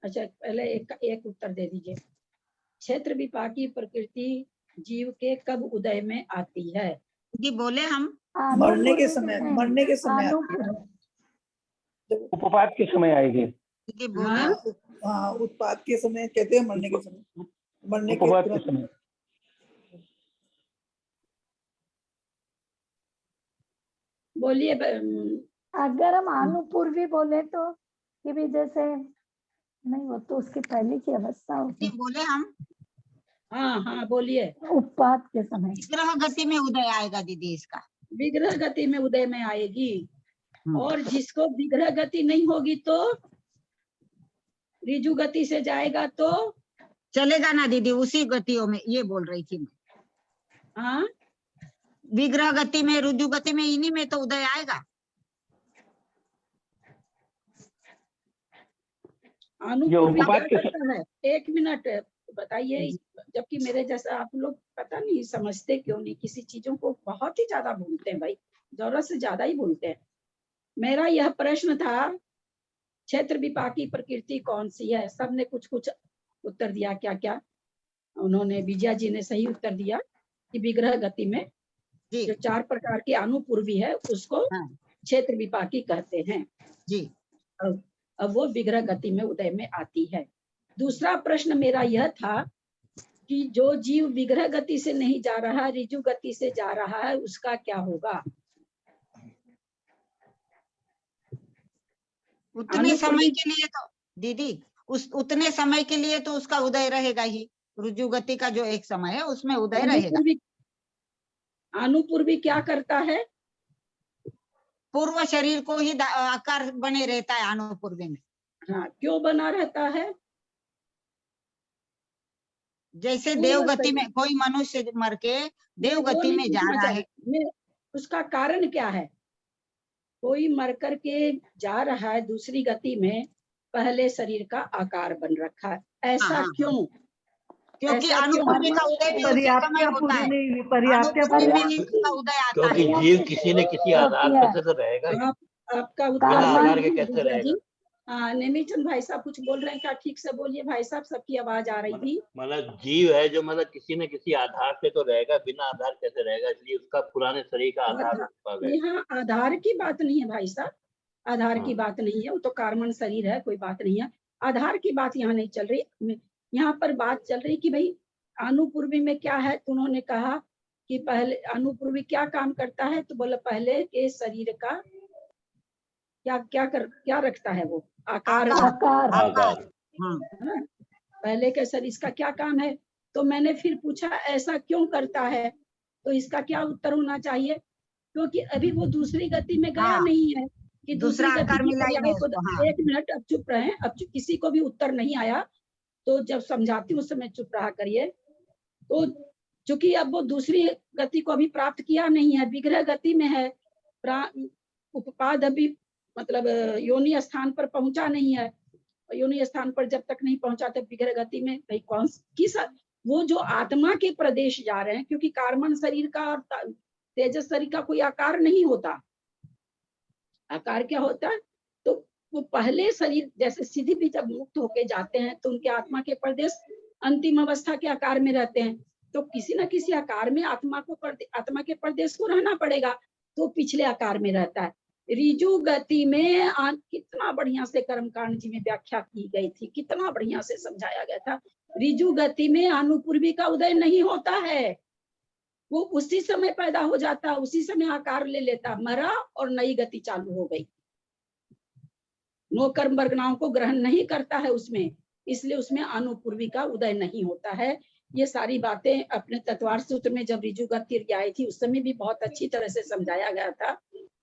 अच्छा पहले एक उत्तर दे दीजिए। क्षेत्र विपाकी प्रकृति जीव के कब उदय में आती है?
जी बोले हम
मरने के समय, मरने के समय आती है।
उपपात के समय आएगी।
जी बोले।
हाँ, उत्पाद के समय कहते हैं, मरने के समय, मरने के
उपपात के
तुरंत।
समय।
बोलिए।
अगर हम आनुपूर्वी बोले तो कि भी जैसे नहीं, वो तो उसकी पहले की अवस्था होती
जी बोले हम।
हाँ हाँ बोलिए।
उत्पाद के समय
विग्रह गति में उदय आएगा दीदी इसका।
विग्रह गति में उदय में आएगी, और जिसको विग्रह गति नहीं होगी तो ऋजु गति से जाएगा तो
चलेगा ना दीदी, उसी गतियों में, ये बोल रही थी मैं।
हाँ,
विग्रह गति में, रुजु गति में, इन्हीं में तो उदय आएगा।
अनुपूर्वी क्या करता है? एक मिनट बताइए, जबकि मेरे जैसा आप लोग पता नहीं समझते क्यों नहीं, किसी चीजों को बहुत ही ज्यादा भूलते हैं भाई, जरूरत से ज्यादा ही भूलते हैं। मेरा यह प्रश्न था, क्षेत्र विपाकी प्रकृति कौन सी है? सबने कुछ कुछ उत्तर दिया। क्या क्या उन्होंने? विजया जी ने सही उत्तर दिया कि विग्रह गति में जो 4 प्रकार की अनुपूर्वी है उसको क्षेत्र विपाकी कहते हैं
जी।
अब वो विग्रह गति में उदय में आती है। दूसरा प्रश्न मेरा यह था कि जो जीव विग्रह गति से नहीं जा रहा, ऋजु गति से जा रहा है, उसका क्या होगा?
उतने समय के लिए तो दीदी, उतने समय के लिए तो उसका उदय रहेगा ही। रुजु गति का जो एक समय है उसमें उदय रहेगा।
अनुपूर्वी क्या करता है?
पूर्व शरीर को ही आकार बने रहता है अनुपूर्वी में।
हाँ, क्यों बना रहता है?
जैसे देव गति में कोई मनुष्य मर के देव गति में जा रहा है,
उसका कारण क्या है? कोई मर कर के जा रहा है दूसरी गति में, पहले शरीर का आकार बन रखा है, ऐसा क्यों?
क्योंकि अनुपूर्वी का उदय भी उसी समय होता है। अनुपूर्वी में ही उसका उदय आता है।
क्योंकि जीव किसी न किसी आधार पर तो रहेगा।
आपका
आधार के कैसे रहेगा?
हाँ, नेमीचंद भाई साहब कुछ बोल रहे हैं क्या? ठीक से बोलिए भाई साहब, सबकी आवाज आ रही थी।
मतलब जीव है जो मतलब किसी न किसी आधार से तो रहेगा, बिना आधार कैसे रहेगा? इसलिए उसका पुराने शरीर का आधार।
यहाँ आधार की बात नहीं है भाई साहब, आधार की बात नहीं है, वो तो कार्बन शरीर है, कोई बात नहीं है। आधार की बात यहाँ नहीं चल रही। यहाँ पर बात चल रही कि भाई अनुपूर्वी में क्या है। उन्होंने कहा कि पहले अनुपूर्वी क्या काम करता है, तो बोला पहले के शरीर का क्या रखता है? वो आकार। पहले के शरीर का क्या काम है? तो मैंने फिर पूछा ऐसा क्यों करता है? तो इसका क्या उत्तर होना चाहिए? क्योंकि अभी वो दूसरी गति में गया
हाँ,
नहीं है कि दूसरी
दूसरा
गति
आकार
की
मिला ही
पर्याय
नहीं
को।
उसको, हाँ।
1 मिनट, अब चुप रहे, अब किसी को भी उत्तर नहीं आया तो जब समझाती हूँ उस समय चुप रहा करिए। तो चूंकि अब वो दूसरी गति को अभी प्राप्त किया नहीं है, विग्रह गति में है, उपपाद अभी मतलब योनि स्थान पर पहुंचा नहीं है। योनि स्थान पर जब तक नहीं पहुंचा तब विग्रह गति में भाई कौन किस वो जो आत्मा के प्रदेश जा रहे हैं, क्योंकि कार्बन शरीर का और तेजस शरीर का कोई आकार नहीं होता। आकार क्या होता है? तो वो पहले शरीर जैसे सीधी भी जब मुक्त होके जाते हैं तो उनके आत्मा के प्रदेश अंतिम अवस्था के आकार में रहते हैं। तो किसी न किसी आकार में आत्मा के प्रदेश को रहना पड़ेगा, तो पिछले आकार में रहता है। रिजु गति में कितना बढ़िया से कर्मकांड जी में व्याख्या की गई थी, कितना बढ़िया से समझाया गया था। रिजु गति में अनुपूर्वी का उदय नहीं होता है, वो उसी समय पैदा हो जाता, उसी समय आकार ले लेता, मरा और नई गति चालू हो गई। नो कर्म वर्गनाओं को ग्रहण नहीं करता है उसमें, इसलिए उसमें अनुपूर्वी का उदय नहीं होता है। ये सारी बातें अपने तत्वार्थ सूत्र में जब रिजु गति आई थी उस समय भी बहुत अच्छी तरह से समझाया गया था,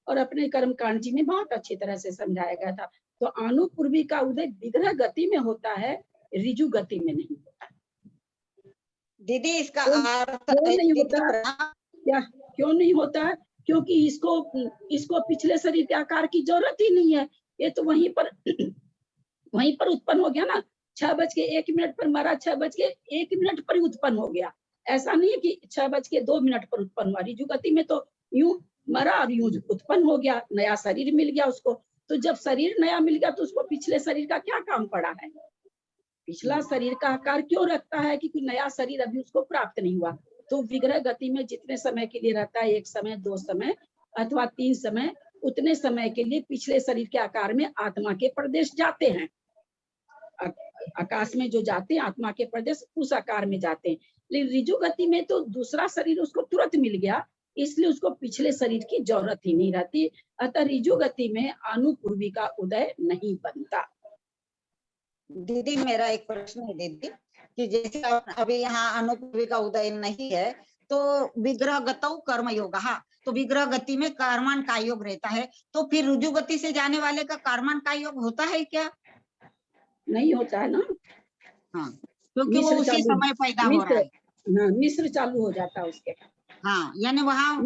और अपने कर्म कांड जी में बहुत अच्छी तरह से समझाया गया था। तो अनुपूर्वी का उदय विग्रह गति में होता है, रिजु गति में नहीं होता।
दीदी इसका अर्थ
क्यों नहीं होता? क्या क्यों नहीं होता? क्योंकि इसको पिछले शरीर के आकार की जरूरत ही नहीं है, ये तो वहीं पर उत्पन्न हो गया ना। 6:01 पर मरा, 6:01 पर ही उत्पन्न हो गया। ऐसा नहीं है कि 6:02 पर उत्पन्न हुआ। रिजु गति में तो यूं मरा और यूं उत्पन्न हो गया, नया शरीर मिल गया उसको। तो जब शरीर नया मिल गया तो उसको पिछले शरीर का क्या काम पड़ा है? पिछला शरीर का आकार क्यों रखता है? कि नया शरीर अभी उसको प्राप्त नहीं हुआ। तो विग्रह गति में जितने समय के लिए रहता है, 1 समय, 2 समय अथवा 3 समय, उतने समय के लिए पिछले शरीर के आकार में आत्मा के प्रदेश जाते हैं। आकाश में जो जाते हैं आत्मा के प्रदेश उस आकार में जाते हैं। लेकिन रिजु गति में तो दूसरा शरीर उसको तुरंत मिल गया, इसलिए उसको पिछले शरीर की जरूरत ही नहीं रहती। अतः रिजु गति में अनुपूर्वी का उदय नहीं बनता।
दीदी मेरा एक प्रश्न है दीदी, कि जैसे अभी यहाँ अनुपूर्वी का उदय नहीं है तो विग्रह गतौ कर्म योग, हाँ, तो विग्रह गति में कर्मण का योग रहता है, तो फिर रुजु गति से जाने वाले का कर्मण का योग होता है क्या?
नहीं होता है ना।
हाँ, क्योंकि वो उसी समय पैदा हो रहा है।
हाँ, मिश्र चालू हो जाता है उसके।
हाँ, यानी वहाँ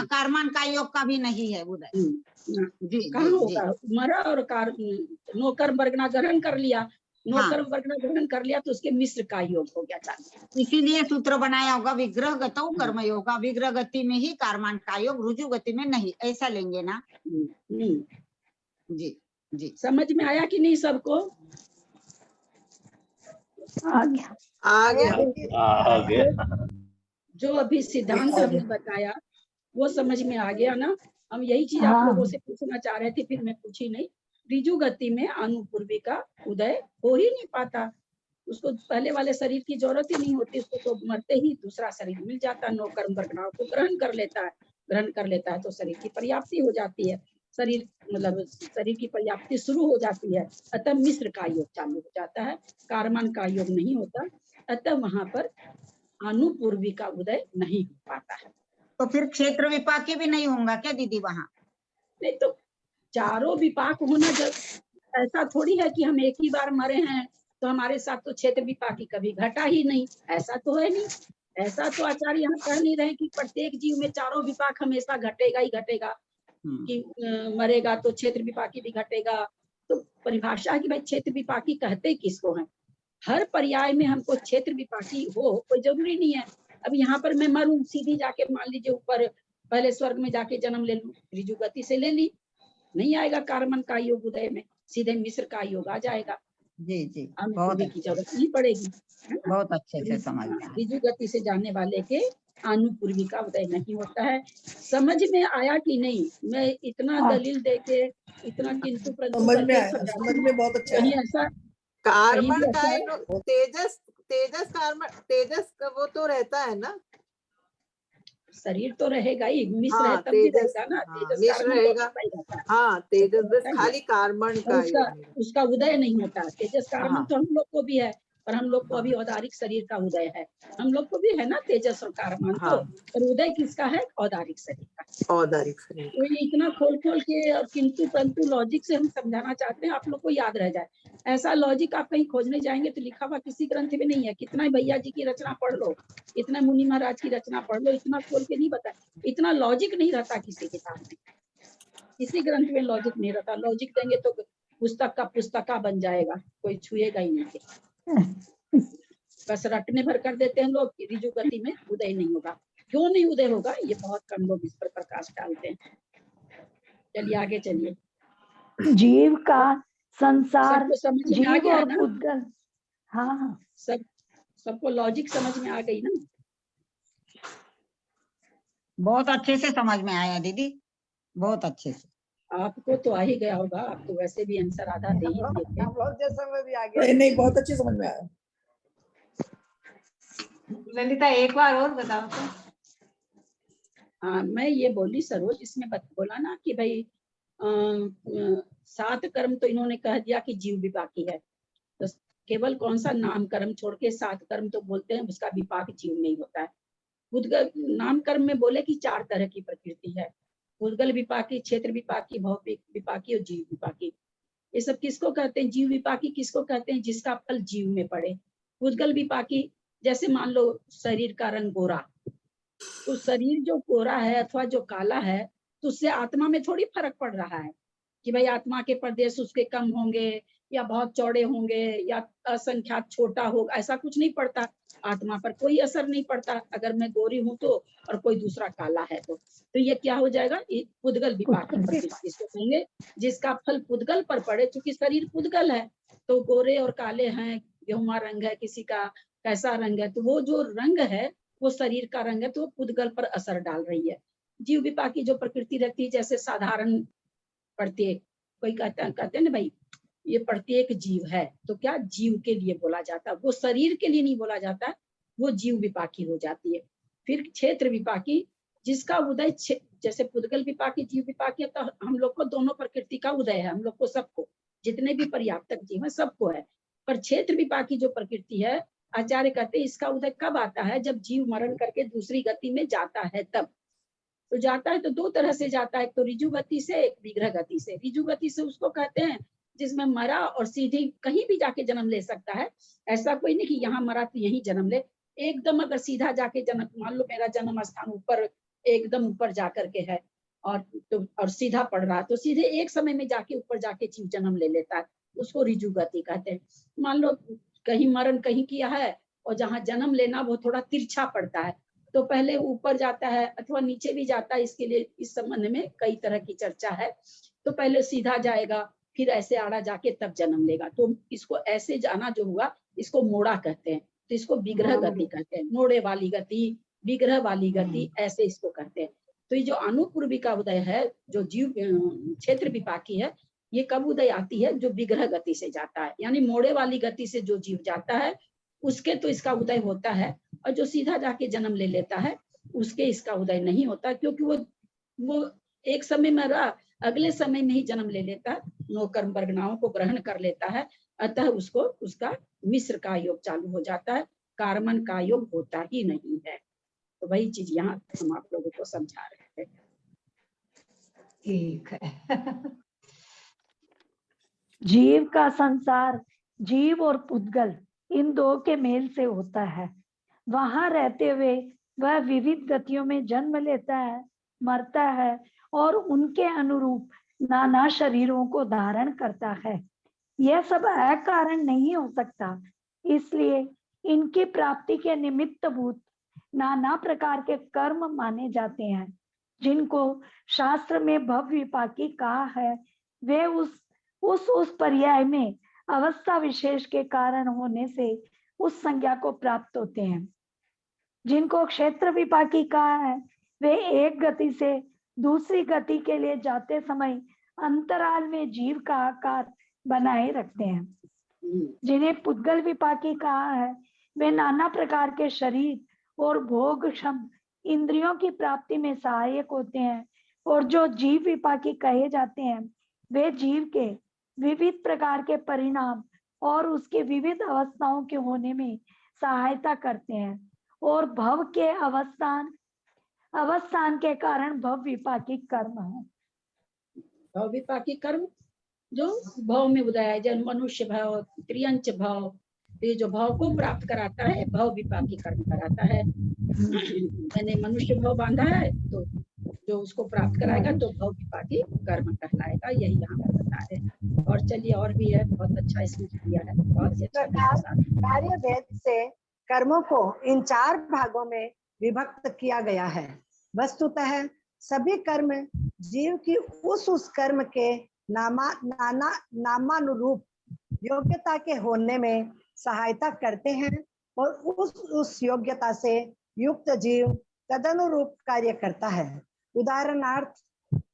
कर्मण का योग का भी नहीं है उदय। जी,
कहाँ होगा? मरा और नो कर्म वर्गना ग्रहण कर लिया, नो कर्म वर्गना ग्रहण कर लिया तो उसके मिश्र का योग हो गया चालू।
इसीलिए सूत्र बनाया होगा विग्रह गतौ कर्म योग, विग्रह गति में ही कर्मण का योग, रुजु गति में नहीं, ऐसा लेंगे ना? जी जी,
समझ में आया कि नहीं सबको?
आ गया,
आ गया।
जो अभी सिद्धांत अभी बताया वो समझ में आ गया ना? हम यही चीज आप लोगों से पूछना चाह रहे थे, फिर मैं पूछी नहीं। रिजु गति में अनुपूर्वी का उदय हो ही नहीं पाता, उसको पहले वाले शरीर की जरूरत ही नहीं होती, उसको तो मरते ही दूसरा शरीर मिल जाता। नो कर्म वर्गनाओं को ग्रहण कर लेता है तो शरीर की पर्याप्ति हो जाती है, शरीर मतलब शरीर की पर्याप्ति शुरू हो जाती है। अतः मिश्र का योग चालू हो जाता है, कार्मण का योग नहीं होता। अतः वहां पर अनुपूर्वी का उदय नहीं हो पाता है।
तो फिर क्षेत्र विपाकी भी नहीं होगा क्या दीदी वहाँ?
नहीं तो चारों विपाक होना जब ऐसा थोड़ी है कि हम एक ही बार मरे हैं तो हमारे साथ तो क्षेत्र विपाकी कभी घटा ही नहीं, ऐसा तो है नहीं। ऐसा तो आचार्य यहाँ कह नहीं रहे कि प्रत्येक जीव में चारों विपाक हमेशा घटेगा ही घटेगा, कि मरेगा तो क्षेत्र विपाकी भी घटेगा। तो परिभाषा है कि भाई क्षेत्र विपाकी कहते किसको हैं? हर पर्याय में हमको क्षेत्र विपाकी हो कोई जरूरी नहीं है। अब यहाँ पर मैं मरूं, सीधी जाके मान लीजिए ऊपर पहले स्वर्ग में जाके जन्म ले लूं, रिजु गति से ले ली, नहीं आएगा कार्मण का योग उदय में, सीधे मिश्र का योग आ जाएगा।
जी जी,
बहुत की जरूरत नहीं पड़ेगी।
बहुत अच्छे से समझ गया।
रिजु गति से जाने वाले के अनुपूर्वी का उदय नहीं होता है। समझ में आया कि नहीं? मैं इतना दलील देके इतना किंतु
समझ में आया, समझ में बहुत अच्छा है।
ऐसा
कार्बन का तेजस कार्बन तेजस वो तो रहता है ना,
शरीर तो रहेगा ही, मिश्र है तब भी रहेगा ना, तेजस
मिश्र रहेगा। हाँ, तेजस बस खाली कार्बन का
उसका उदय नहीं होता। तेजस कार्बन तो हम लोग को भी है पर हम लोग को अभी औदारिक शरीर का उदय है। हम लोग को भी है ना तेजस और कारमान, तो
हाँ।
पर उदय किसका है? औदारिक शरीर का।
औदारिक शरीर।
तो ये इतना खोल खोल के और किंतु परंतु लॉजिक से हम समझाना चाहते हैं, आप लोग को याद रह जाए। ऐसा लॉजिक आप कहीं खोजने जाएंगे तो लिखा हुआ किसी ग्रंथ में नहीं है। कितना भैया जी की रचना पढ़ लो, इतना मुनि महाराज की रचना पढ़ लो, इतना खोल के नहीं बता, इतना लॉजिक नहीं रहता किसी किताब में, किसी ग्रंथ में लॉजिक नहीं रहता। लॉजिक देंगे तो पुस्तक का पुस्तका बन जाएगा, कोई छुएगा ही नहीं। बस रटने भर कर देते हैं लोग, रिजु गति में उदय नहीं होगा। क्यों नहीं उदय होगा, ये बहुत कम लोग इस पर प्रकाश डालते हैं। चलिए आगे चलिए।
जीव का संसार,
सबको समझ में आ
जीव
गया है
और
ना?
पुद्गल। हाँ,
सबको लॉजिक समझ में आ गई ना?
बहुत अच्छे से समझ में आया दीदी, बहुत अच्छे से।
आपको तो आ ही गया होगा, आप तो वैसे भी आंसर आधा दे ही दिए थे।
हम लोग जैसा में भी आ गया। नहीं, बहुत अच्छी समझ में आया।
ललिता एक बार और बताओ तो।
हाँ, मैं ये बोली सरोज, इसमें बोला ना कि भाई 7 कर्म तो इन्होंने कह दिया कि जीव विपाकी है, तो केवल कौन सा नाम कर्म छोड़ के 7 कर्म तो बोलते हैं उसका विपाक जीव में ही होता है। उद्गल नाम कर्म में बोले कि 4 तरह की प्रकृति है, उद्गल विपाकी, क्षेत्र विपाकी, भौतिक विपाकी और जीव विपाकी। ये सब किसको कहते हैं? जीव विपाकी किसको कहते हैं? जिसका फल जीव में पड़े। उद्गल विपाकी, जैसे मान लो शरीर का रंग गोरा, तो शरीर जो गोरा है अथवा जो काला है, तो उससे आत्मा में थोड़ी फर्क पड़ रहा है कि भाई आत्मा के प्रदेश उसके कम होंगे या बहुत चौड़े होंगे या असंख्यात छोटा होगा, ऐसा कुछ नहीं पड़ता। आत्मा पर कोई असर नहीं पड़ता अगर मैं गोरी हूं तो और कोई दूसरा काला है तो ये क्या हो जाएगा? पुद्गल विपाकी प्रकृति इसको कहेंगे, जिसका फल पुद्गल पर पड़े। चूंकि शरीर पुद्गल है तो गोरे और काले हैं, गेहुआ रंग है किसी का, कैसा रंग है, तो वो जो रंग है वो शरीर का रंग है, तो वो पुद्गल पर असर डाल रही है। जीव विपाकी जो प्रकृति रहती है, जैसे साधारण प्रत्येक, कोई कहते हैं ना भाई ये प्रत्येक जीव है, तो क्या जीव के लिए बोला जाता है, वो शरीर के लिए नहीं बोला जाता, वो जीव विपाकी हो जाती है। फिर क्षेत्र विपाकी, जिसका उदय जैसे पुद्गल विपाकी, जीव विपाकी, तो हम लोग को दोनों प्रकृति का उदय है, हम लोग को सबको, जितने भी पर्याप्तक जीव है सबको है। पर क्षेत्र विपाकी जो प्रकृति है, आचार्य कहते हैं इसका उदय कब आता है? जब जीव मरण करके दूसरी गति में जाता है तब। तो जाता है तो 2 तरह से जाता है, एक तो रिजु गति से, एक विग्रह गति से। रिजु गति से उसको कहते हैं जिसमें मरा और सीधी कहीं भी जाके जन्म ले सकता है, ऐसा कोई नहीं कि यहाँ मरा तो यहीं जन्म ले। एकदम अगर सीधा जाके जन्म, मान लो मेरा जन्म स्थान ऊपर, एकदम ऊपर जाकर के है और सीधा पड़ रहा, तो सीधे एक समय में जाके ऊपर जाके जीव जन्म ले लेता है, उसको रिजु गति कहते हैं। मान लो कहीं मरण कहीं किया है और जहाँ जन्म लेना वो थोड़ा तिरछा पड़ता है, तो पहले ऊपर जाता है अथवा नीचे भी जाता है, इसके लिए इस संबंध में कई तरह की चर्चा है। तो पहले सीधा जाएगा, फिर ऐसे आड़ा जाके तब जन्म लेगा, तो इसको ऐसे जाना जो हुआ इसको मोड़ा कहते हैं, तो इसको विग्रह गति कहते हैं। मोड़े वाली गति, विग्रह वाली गति, ऐसे इसको कहते हैं। तो ये जो अनुपूर्वी का उदय है, जो जीव क्षेत्र विपाकी है, ये कब उदय आती है? जो विग्रह गति से जाता है, यानी मोड़े वाली गति से जो जीव जाता है उसके तो इसका उदय होता है, और जो सीधा जाके जन्म ले लेता है उसके इसका उदय नहीं होता, क्योंकि वो एक समय में रहा, अगले समय में ही जन्म ले लेता है, 9 कर्म वर्गनाओं को ग्रहण कर लेता है, अतः उसको उसका मिश्र का योग चालू हो जाता है, कार्मन का योग होता ही नहीं है। तो वही चीज यहाँ हम आप लोगों को समझा रहे थे।
ठीक है।
जीव का संसार, जीव और पुद्गल, इन 2 के मेल से होता है। वहां रहते हुए वह विविध गतियों में जन्म लेता है, मरता है और उनके अनुरूप नाना शरीरों को धारण करता है। यह सब अकारण नहीं हो सकता, इसलिए इनकी प्राप्ति के निमित्तभूत नाना प्रकार के कर्म माने जाते हैं, जिनको शास्त्र में भव विपाकी कहा है। वे उस पर्याय में अवस्था विशेष के कारण होने से उस संज्ञा को प्राप्त होते हैं। जिनको क्षेत्र विपाकी कहा है, वे एक गति से दूसरी गति के लिए जाते समय अंतराल में जीव का आकार बनाए रखते हैं। जिन्हें पुद्गल विपाकी कहा है, वे नाना प्रकार के शरीर और भोग क्षम इंद्रियों की प्राप्ति में सहायक होते हैं। और जो जीव विपाकी कहे जाते हैं, वे जीव के विविध प्रकार के परिणाम और उसके विविध अवस्थाओं के होने में सहायता करते हैं, और भव के अवस्थान के कारण भव विपाकी कर्म है।
भव विपाकी कर्म जो भाव में उदय है, जन्म मनुष्य भाव, त्रियंच भाव, ये जो भाव को प्राप्त कराता है भव विपाकी कर्म कराता है। मैंने मनुष्य भाव बांधा है तो जो उसको प्राप्त कराएगा तो भव विपाकी कर्म कहलाएगा, यही यहाँ पर बता रहे हैं। और चलिए और भी है, बहुत अच्छा इसमें दिया है, बहुत ही अच्छा
कार्य भेद से कर्मों को इन 4 भागों में विभक्त किया गया है। वस्तुतः सभी कर्म जीव की उस कर्म के नामानुरूप योग्यता के होने में सहायता करते हैं, और उस योग्यता से युक्त जीव तदनुरूप कार्य करता है। उदाहरणार्थ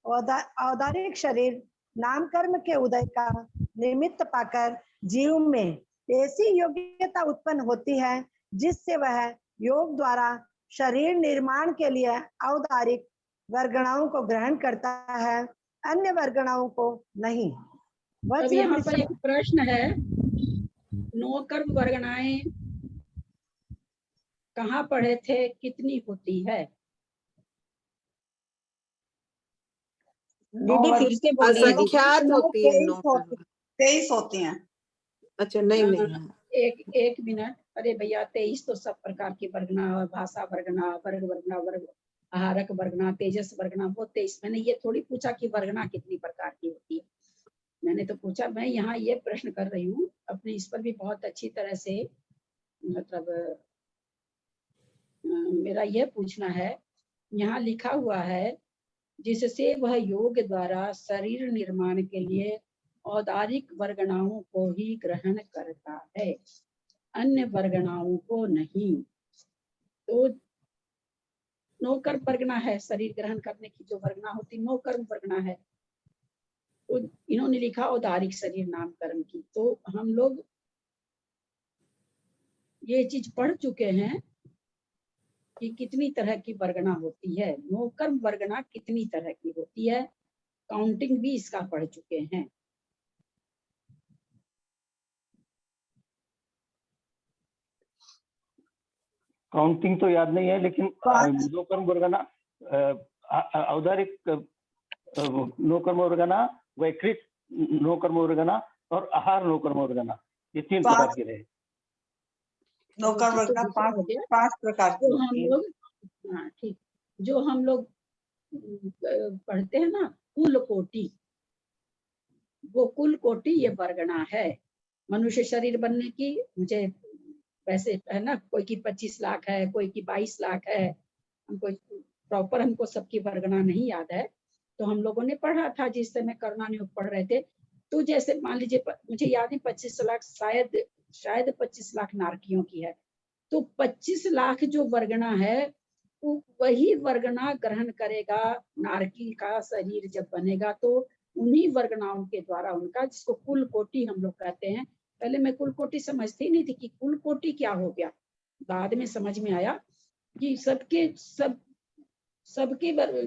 औदारिक शरीर नाम कर्म के उदय का निमित्त पाकर जीव में ऐसी योग्यता उत्पन्न होती है जिससे वह योग द्वारा शरीर निर्माण के लिए औदारिक वर्गणाओं को ग्रहण करता है, अन्य वर्गणाओं को नहीं।
अब यहाँ पर एक प्रश्न है, 9 कर्म वर्गणाएं कहाँ पढ़े थे, कितनी होती है?
दीदी फिर से बोलिए।
असंख्यात होती है, 9 कर्म।
23 होती हैं।
अच्छा नहीं
एक मिनट, अरे भैया 23 तो सब प्रकार की वर्गना और भाषा वर्गना, वर्ग आहारक वर्गना, तेजस वर्गना, वो 23। मैंने ये थोड़ी पूछा कि वर्गना कितनी प्रकार की होती है, मैंने तो पूछा, मैं यहाँ ये प्रश्न कर रही हूँ अपने, इस पर भी बहुत अच्छी तरह से मतलब मेरा यह पूछना है, यहाँ लिखा हुआ है जिससे वह योग द्वारा शरीर निर्माण के लिए औदारिक वर्गणाओं को ही ग्रहण करता है, अन्य वर्गणाओं को नहीं। तो 9 कर्म वर्गना है, शरीर ग्रहण करने की जो वर्गना होती 9 कर्म वर्गना है। तो इन्होंने लिखा औदारिक शरीर नाम कर्म की, तो हम लोग ये चीज पढ़ चुके हैं कि कितनी तरह की वर्गना होती है, 9 कर्म वर्गना कितनी तरह की होती है, काउंटिंग भी इसका पढ़ चुके हैं।
काउंटिंग तो याद नहीं है, लेकिन 2 कर्म वर्गना, औदारिक 9 कर्म वर्गना, वैकृत 9 कर्म वर्गना और आहार 9 कर्म वर्गना, ये 3 प्रकार के रहे।
9 कर्म वर्गना 5 प्रकार की
जो हम लोग, हाँ ठीक, जो हम लोग पढ़ते हैं ना कुल कोटि, वो कुल कोटि ये वर्गना है। मनुष्य शरीर बनने की मुझे वैसे है ना, कोई की 25 लाख है, कोई की 22 लाख है, हमको प्रॉपर हमको सबकी वर्गना नहीं याद है, तो हम लोगों ने पढ़ा था जिस समय करुणा नियोग पढ़ रहे थे। तो जैसे मान लीजिए मुझे याद है 25 लाख, शायद 25 लाख नारकियों की है, तो 25 लाख जो वर्गना है वो वही वर्गना ग्रहण करेगा, नारकी का शरीर जब बनेगा तो उन्हीं वर्गनाओं के द्वारा उनका, जिसको कुल कोटि हम लोग कहते हैं। पहले मैं कुल कोटि समझती नहीं थी कि कुल कोटि क्या हो गया, बाद में समझ में आया कि सबके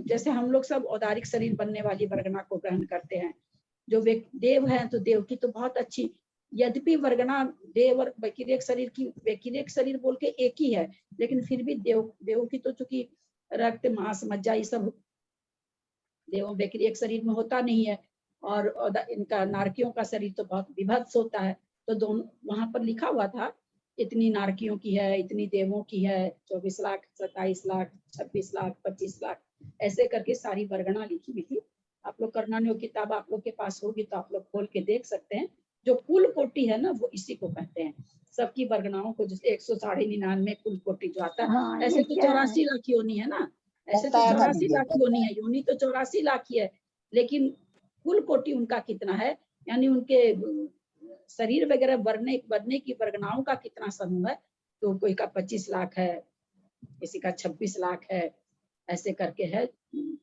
जैसे हम लोग सब औदारिक शरीर बनने वाली वर्गना को ग्रहण करते हैं। जो देव है तो देव की तो बहुत अच्छी, यद्यपि वर्गना देव और वैकिरिक शरीर की, वैकिरिक शरीर बोल के एक ही है, लेकिन फिर भी देव की तो चूंकि रक्त मांस मज्जा ये सब देवों वैकिरिक शरीर में होता नहीं है, और इनका नारकियों का शरीर तो बहुत विभत्स होता है। तो दोनों वहां पर लिखा हुआ था इतनी नारकियों की है, इतनी देवों की है, 24 लाख, 27 लाख, 26 लाख, 25 लाख, ऐसे करके सारी वर्गना लिखी हुई थी। आप लोग करुणा नियोग किताब आप लोग के पास होगी तो आप लोग खोल के देख सकते हैं। जो कुल कोटि है ना वो इसी को कहते हैं, सबकी वर्गनाओं को, जैसे 199 कुल कोटि जो आता है।
हाँ,
ऐसे तो 84 लाख योनि है ना, ऐसे तो 84 लाख योनि है, योनि तो 84 लाख ही है, लेकिन कुल कोटि उनका कितना है, यानी उनके शरीर वगैरह बनने की वर्गनाओं का कितना समूह है, तो कोई का 25 लाख है, किसी का 26 लाख है, ऐसे करके है।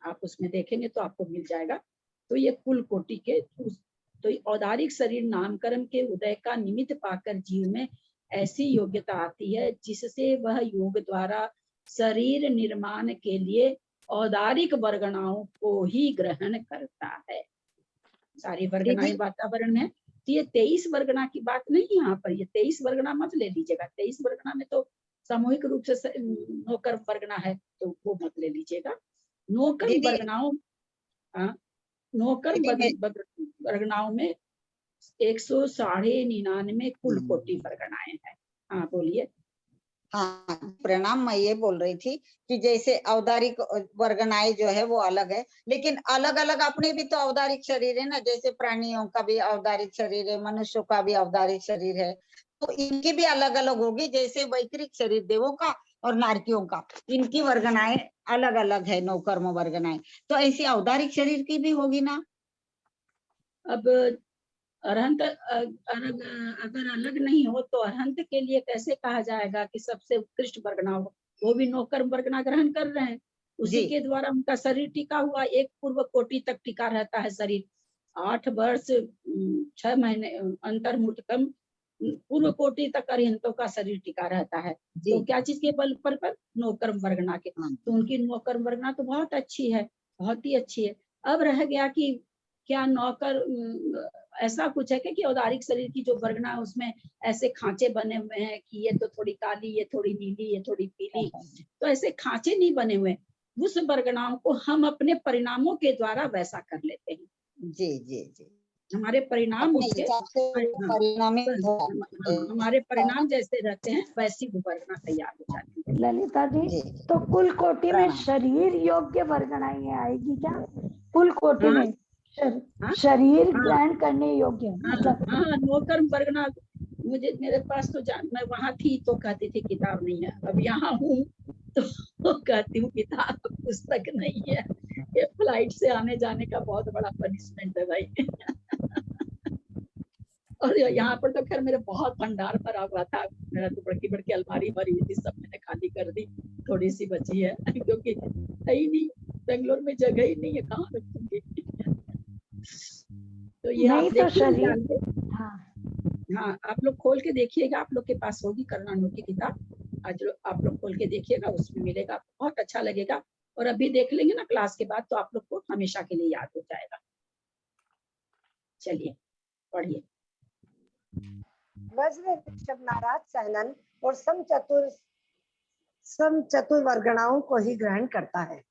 आप उसमें देखेंगे तो आपको मिल जाएगा। तो ये कुल कोटि के, तो औदारिक शरीर नामकर्म के उदय का निमित्त पाकर जीव में ऐसी योग्यता आती है जिससे वह योग द्वारा शरीर निर्माण के लिए औदारिक वर्गनाओं को ही ग्रहण करता है। सारी वर्गनाएं वातावरण में तो ये 23 वर्गना की बात नहीं है यहाँ पर, ये 23 वर्गना मत ले लीजिएगा। 23 वर्गना में तो सामूहिक रूप से नौकर वर्गना है, तो वो मत ले लीजिएगा। नौकर
दीदी
वर्गनाओं, नौकर
दीदी
वर्गनाओं में 199 कुल कोटि वर्गनाएं हैं। हाँ बोलिए।
हाँ प्रणाम, मैं ये बोल रही थी कि जैसे औदारिक वर्गनाएं जो है वो अलग है, लेकिन अलग अलग अपने भी तो औदारिक शरीर है ना, जैसे प्राणियों का भी औदारिक शरीर है, मनुष्यों का भी औदारिक शरीर है, तो इनकी भी अलग अलग होगी। जैसे वैक्रिक शरीर देवों का और नारकियों का, इनकी वर्गनाएं अलग अलग है, नौकर्म वर्गनाएं, तो ऐसी औदारिक शरीर की भी होगी ना।
अब अरहंत अगर अलग नहीं हो तो अरहंत के लिए कैसे कहा जाएगा कि सबसे उत्कृष्ट वर्गना हो? वो भी नौकर वर्गना ग्रहण कर रहे हैं, उसी के द्वारा उनका शरीर टिका हुआ, एक पूर्व कोटि तक टिका रहता है शरीर। 8 वर्ष 6 महीने अंतर्मुतकम पूर्व कोटि तक अरिहंतों का शरीर टिका रहता है। तो क्या चीज के बल पर नौकर वर्गना के, तो उनकी नौकर वर्गना तो बहुत अच्छी है, बहुत ही अच्छी है। अब रह गया कि क्या नौकर ऐसा कुछ है कि औदारिक शरीर की जो वर्गना है उसमें ऐसे खांचे बने हुए हैं कि ये तो थोड़ी काली, ये थोड़ी नीली, ये थोड़ी पीली, तो ऐसे खांचे नहीं बने हुए। उस वर्गनाओं को हम अपने परिणामों के द्वारा वैसा कर लेते हैं।
जी जी जी,
हमारे परिणाम
अपने हिसाब से
हमारे परिणाम जैसे रहते हैं वैसी वो वर्गना तैयार हो जाती है।
ललिता जी, तो कुल कोटि में शरीर योग्य वर्गनाएं आएगी क्या? कुल कोटि में शरीर ग्रहण करने योग्य, मतलब
हाँ नौकर वर्गना। मुझे मेरे पास तो मैं वहां थी तो कहती थी किताब नहीं है, अब यहाँ हूँ तो कहती हूँ किताब पुस्तक नहीं है। ये फ्लाइट से आने जाने का बहुत बड़ा पनिशमेंट है भाई। और यहाँ पर तो खैर मेरे बहुत भंडार भरा हुआ था, मेरा तो बड़की बड़की अलमारी भरी हुई थी, सब मैंने खाली कर दी, थोड़ी सी बची है क्योंकि है ही नहीं, बेंगलोर में जगह ही नहीं है, कहाँ रखूंगी। तो ये आप देखिए, हाँ आप लोग खोल के देखिएगा, आप लोग के पास होगी कर्णानु की किताब, आज आप लोग खोल के देखिएगा, उसमें मिलेगा, बहुत अच्छा लगेगा। और अभी देख लेंगे ना क्लास के बाद तो आप लोग को हमेशा के लिए याद हो जाएगा। चलिए पढ़िए।
वज्र ऋषभ नाराज सहनन और सम चतुर वर्गणाओं को ही ग्रहण करता है।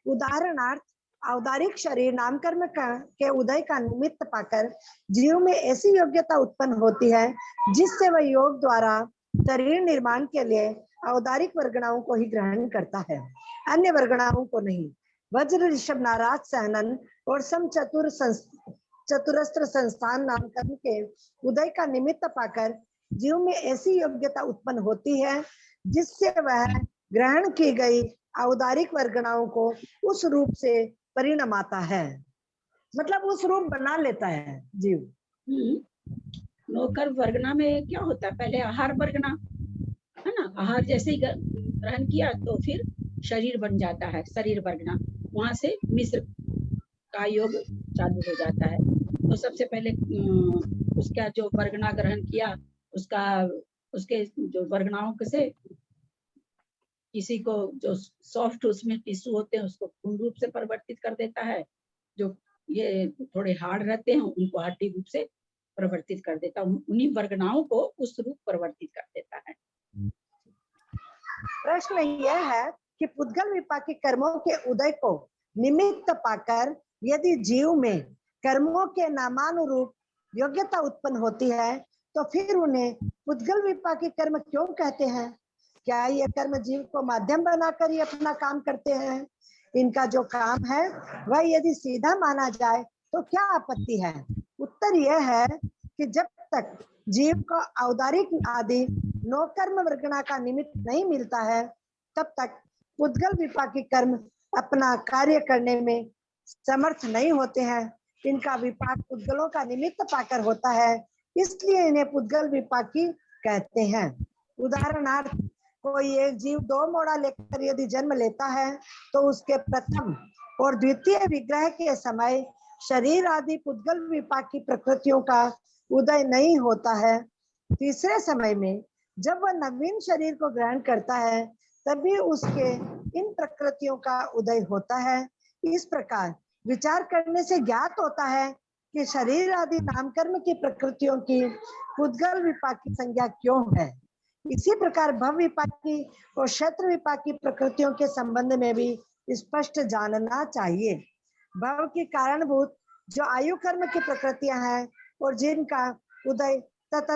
उदाहरणार्थ औदारिक शरीर नामकर्म के उदय का निमित्त पाकर जीव में ऐसी योग्यता उत्पन्न होती है जिससे वह योग द्वारा शरीर निर्माण के लिए औदारिक वर्गणाओं को ही ग्रहण करता है, अन्य वर्गणाओं को नहीं। वज्र ऋषभ नाराज सहनन और सम चतुरस्त्र संस्थान नामकर्म के उदय का निमित्त पाकर जीव में ऐसी योग्यता उत्पन्न होती है जिससे वह ग्रहण की गई औदारिक वर्गणाओं को उस रूप से परिणमाता है, मतलब उस रूप बना लेता है जीव।
नौकर वर्गना में क्या होता है, पहले आहार वर्गना है ना, आहार जैसे ही ग्रहण किया तो फिर शरीर बन जाता है, शरीर वर्गना, वहां से मिश्र का योग चालू हो जाता है। तो सबसे पहले उसका जो वर्गना ग्रहण किया उसके जो वर्गनाओं से किसी को जो सॉफ्ट उसमें टिश्यू होते हैं उसको पूर्ण रूप से परिवर्तित कर देता है, जो ये थोड़े हार्ड रहते हैं उनको हड्डी रूप से परिवर्तित कर देता है, उन्हीं वर्गनाओं को उस रूप परिवर्तित कर देता है।
प्रश्न यह है कि पुद्गल विपाकी कर्मों के उदय को निमित्त पाकर यदि जीव में कर्मों के नामानुरूप योग्यता उत्पन्न होती है तो फिर उन्हें पुद्गल विपाकी कर्म क्यों कहते हैं? क्या ये कर्म जीव को माध्यम बनाकर ही अपना काम करते हैं? इनका जो काम है वह यदि सीधा माना जाए तो क्या आपत्ति है? उत्तर यह है कि जब तक जीव को औदारिक आदि नौकर्म वर्गना का निमित्त नहीं मिलता है तब तक पुद्गल विपाकी कर्म अपना कार्य करने में समर्थ नहीं होते हैं। इनका विपाक पुद्गलों का निमित्त पाकर होता है, इसलिए इन्हें पुद्गल विपाकी कहते हैं। उदाहरणार्थ कोई एक जीव 2 मोड़ा लेकर यदि जन्म लेता है तो उसके प्रथम और द्वितीय विग्रह के समय शरीर आदि पुद्गल विपाकी प्रकृतियों का उदय नहीं होता है। तीसरे समय में जब वह नवीन शरीर को ग्रहण करता है तभी उसके इन प्रकृतियों का उदय होता है। इस प्रकार विचार करने से ज्ञात होता है कि शरीर आदि नामकर्म की प्रकृतियों की पुद्गल विपाकी संज्ञा क्यों है। इसी प्रकार भव विपाकी और क्षेत्र विपाकी प्रकृतियों के संबंध में भी स्पष्ट जानना चाहिए। भव की कारणभूत जो आयु कर्म की प्रकृतियां हैं और जिनका उदय तत्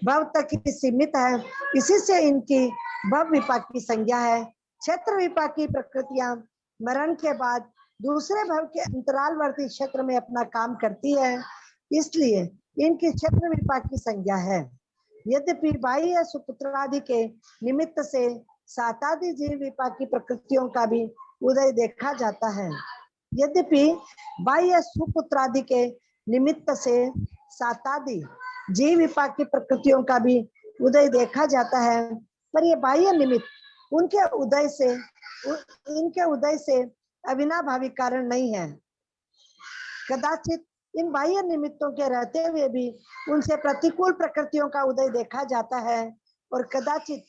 भव तक ही सीमित है, इसी से इनकी भव विपाकी संज्ञा है। क्षेत्र विपाकी प्रकृतियां मरण के बाद दूसरे भव के अंतरालवर्ती क्षेत्र में अपना काम करती है, इसलिए इनकी क्षेत्र विपाकी संज्ञा है। यद्यपि बाह्य सुपुत्रादि के निमित्त से सातादि जीव विपाकी प्रकृतियों का भी उदय देखा जाता है। यद्यपि बाह्य सुपुत्रादि के निमित्त से सातादि जीव विपाकी प्रकृतियों का भी उदय देखा जाता है, पर ये बाह्य निमित्त इनके उदय से अविनाभावी कारण नहीं है। कदाचित इन बाह्य निमित्तों के रहते हुए भी उनसे प्रतिकूल प्रकृतियों का उदय देखा जाता है और कदाचित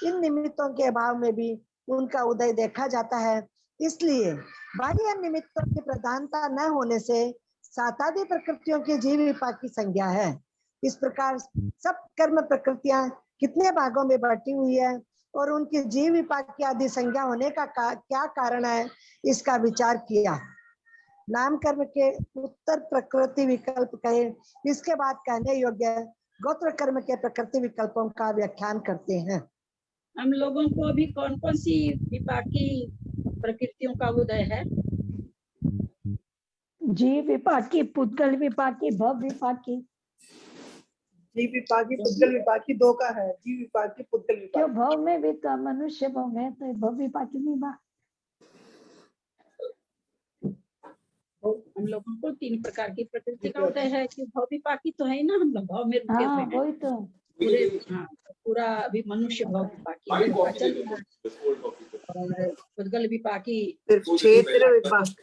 इन निमित्तों के अभाव में भी उनका उदय देखा जाता है। इसलिए बाह्य निमित्तों की प्रधानता न होने से सातादि प्रकृतियों की जीव विपाकी संज्ञा है। इस प्रकार सब कर्म प्रकृतियां कितने भागों में बटी हुई है और उनकी जीव विपाकी आदि संज्ञा होने का क्या कारण है, इसका विचार किया। नाम कर्म के उत्तर प्रकृति विकल्प कहे, इसके बाद कहने योग्य गोत्र कर्म के प्रकृति विकल्पों का व्याख्यान करते हैं।
हम लोगों को अभी कौन कौन सी विपाकी प्रकृतियों का उदय है?
जीव विपाकी, पुद्गल विपाकी, भव विपाकी।
जीव विपाकी पुद्गल विपाकी दो का है, जीव विपाकी पुद्गल विपाकी।
क्यों भव में भी तो मनुष्य भव में तो भव विपाकी नहीं बा।
हम लोगों को 3 प्रकार की प्रकृति का उदय है कि भव विपाकी तो है ना, हम लोग भव में रुके हुए हैं।
वही तो
पूरा अभी मनुष्य भव विपाकी और पुद्गल विपाकी
सिर्फ क्षेत्र विपाकी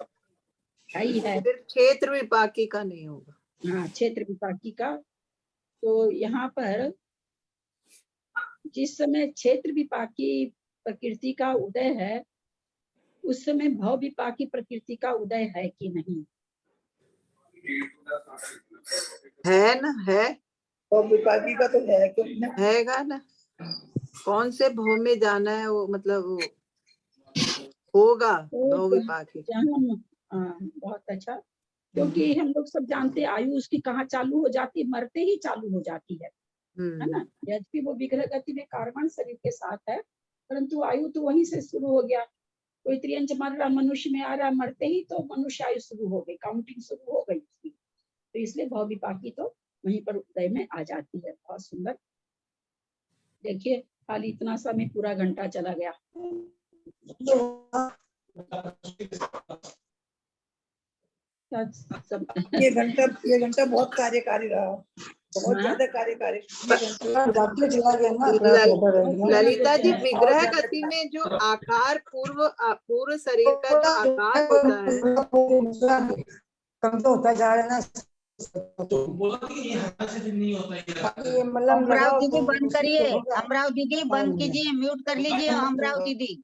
ही है,
सिर्फ क्षेत्र विपाकी का नहीं होगा।
हाँ, क्षेत्र विपाकी का। तो यहाँ पर जिस समय क्षेत्र विपाकी प्रकृति का उदय है, उस समय भव विपाकी प्रकृति का उदय है कि नहीं?
है ना, है
भव विपाकी का तो है, क्यों
हैगा ना। कौन से भव में जाना है वो, मतलब वो होगा भव विपाकी।
बहुत अच्छा, क्योंकि हम लोग सब जानते हैं आयु उसकी कहाँ चालू हो जाती है, मरते ही चालू हो जाती है ना। यद्यपि वो विग्रह गति में कार्बन शरीर के साथ है, परंतु आयु तो वहीं से शुरू हो गया। कोई त्रियंच मर रहा, मनुष्य में आ रहा, मरते ही तो मनुष्य आयु शुरू हो गई, काउंटिंग शुरू हो गई उसकी। तो इसलिए भव विपाकी तो वहीं पर उदय में आ जाती है। बहुत सुंदर। देखिए खाली इतना समय पूरा घंटा चला गया।
ये घंटा बहुत कार्यकारी रहा, बहुत ज्यादा कार्यकारी।
ललिता जी, विग्रह गति में जो आकार पूर्व शरीर का जो आकार होता है,
कम तो होता जा रहा है ना।
अमराव दीदी बंद करिए, अमराव दीदी बंद कीजिए, म्यूट कर लीजिए अमराव दीदी।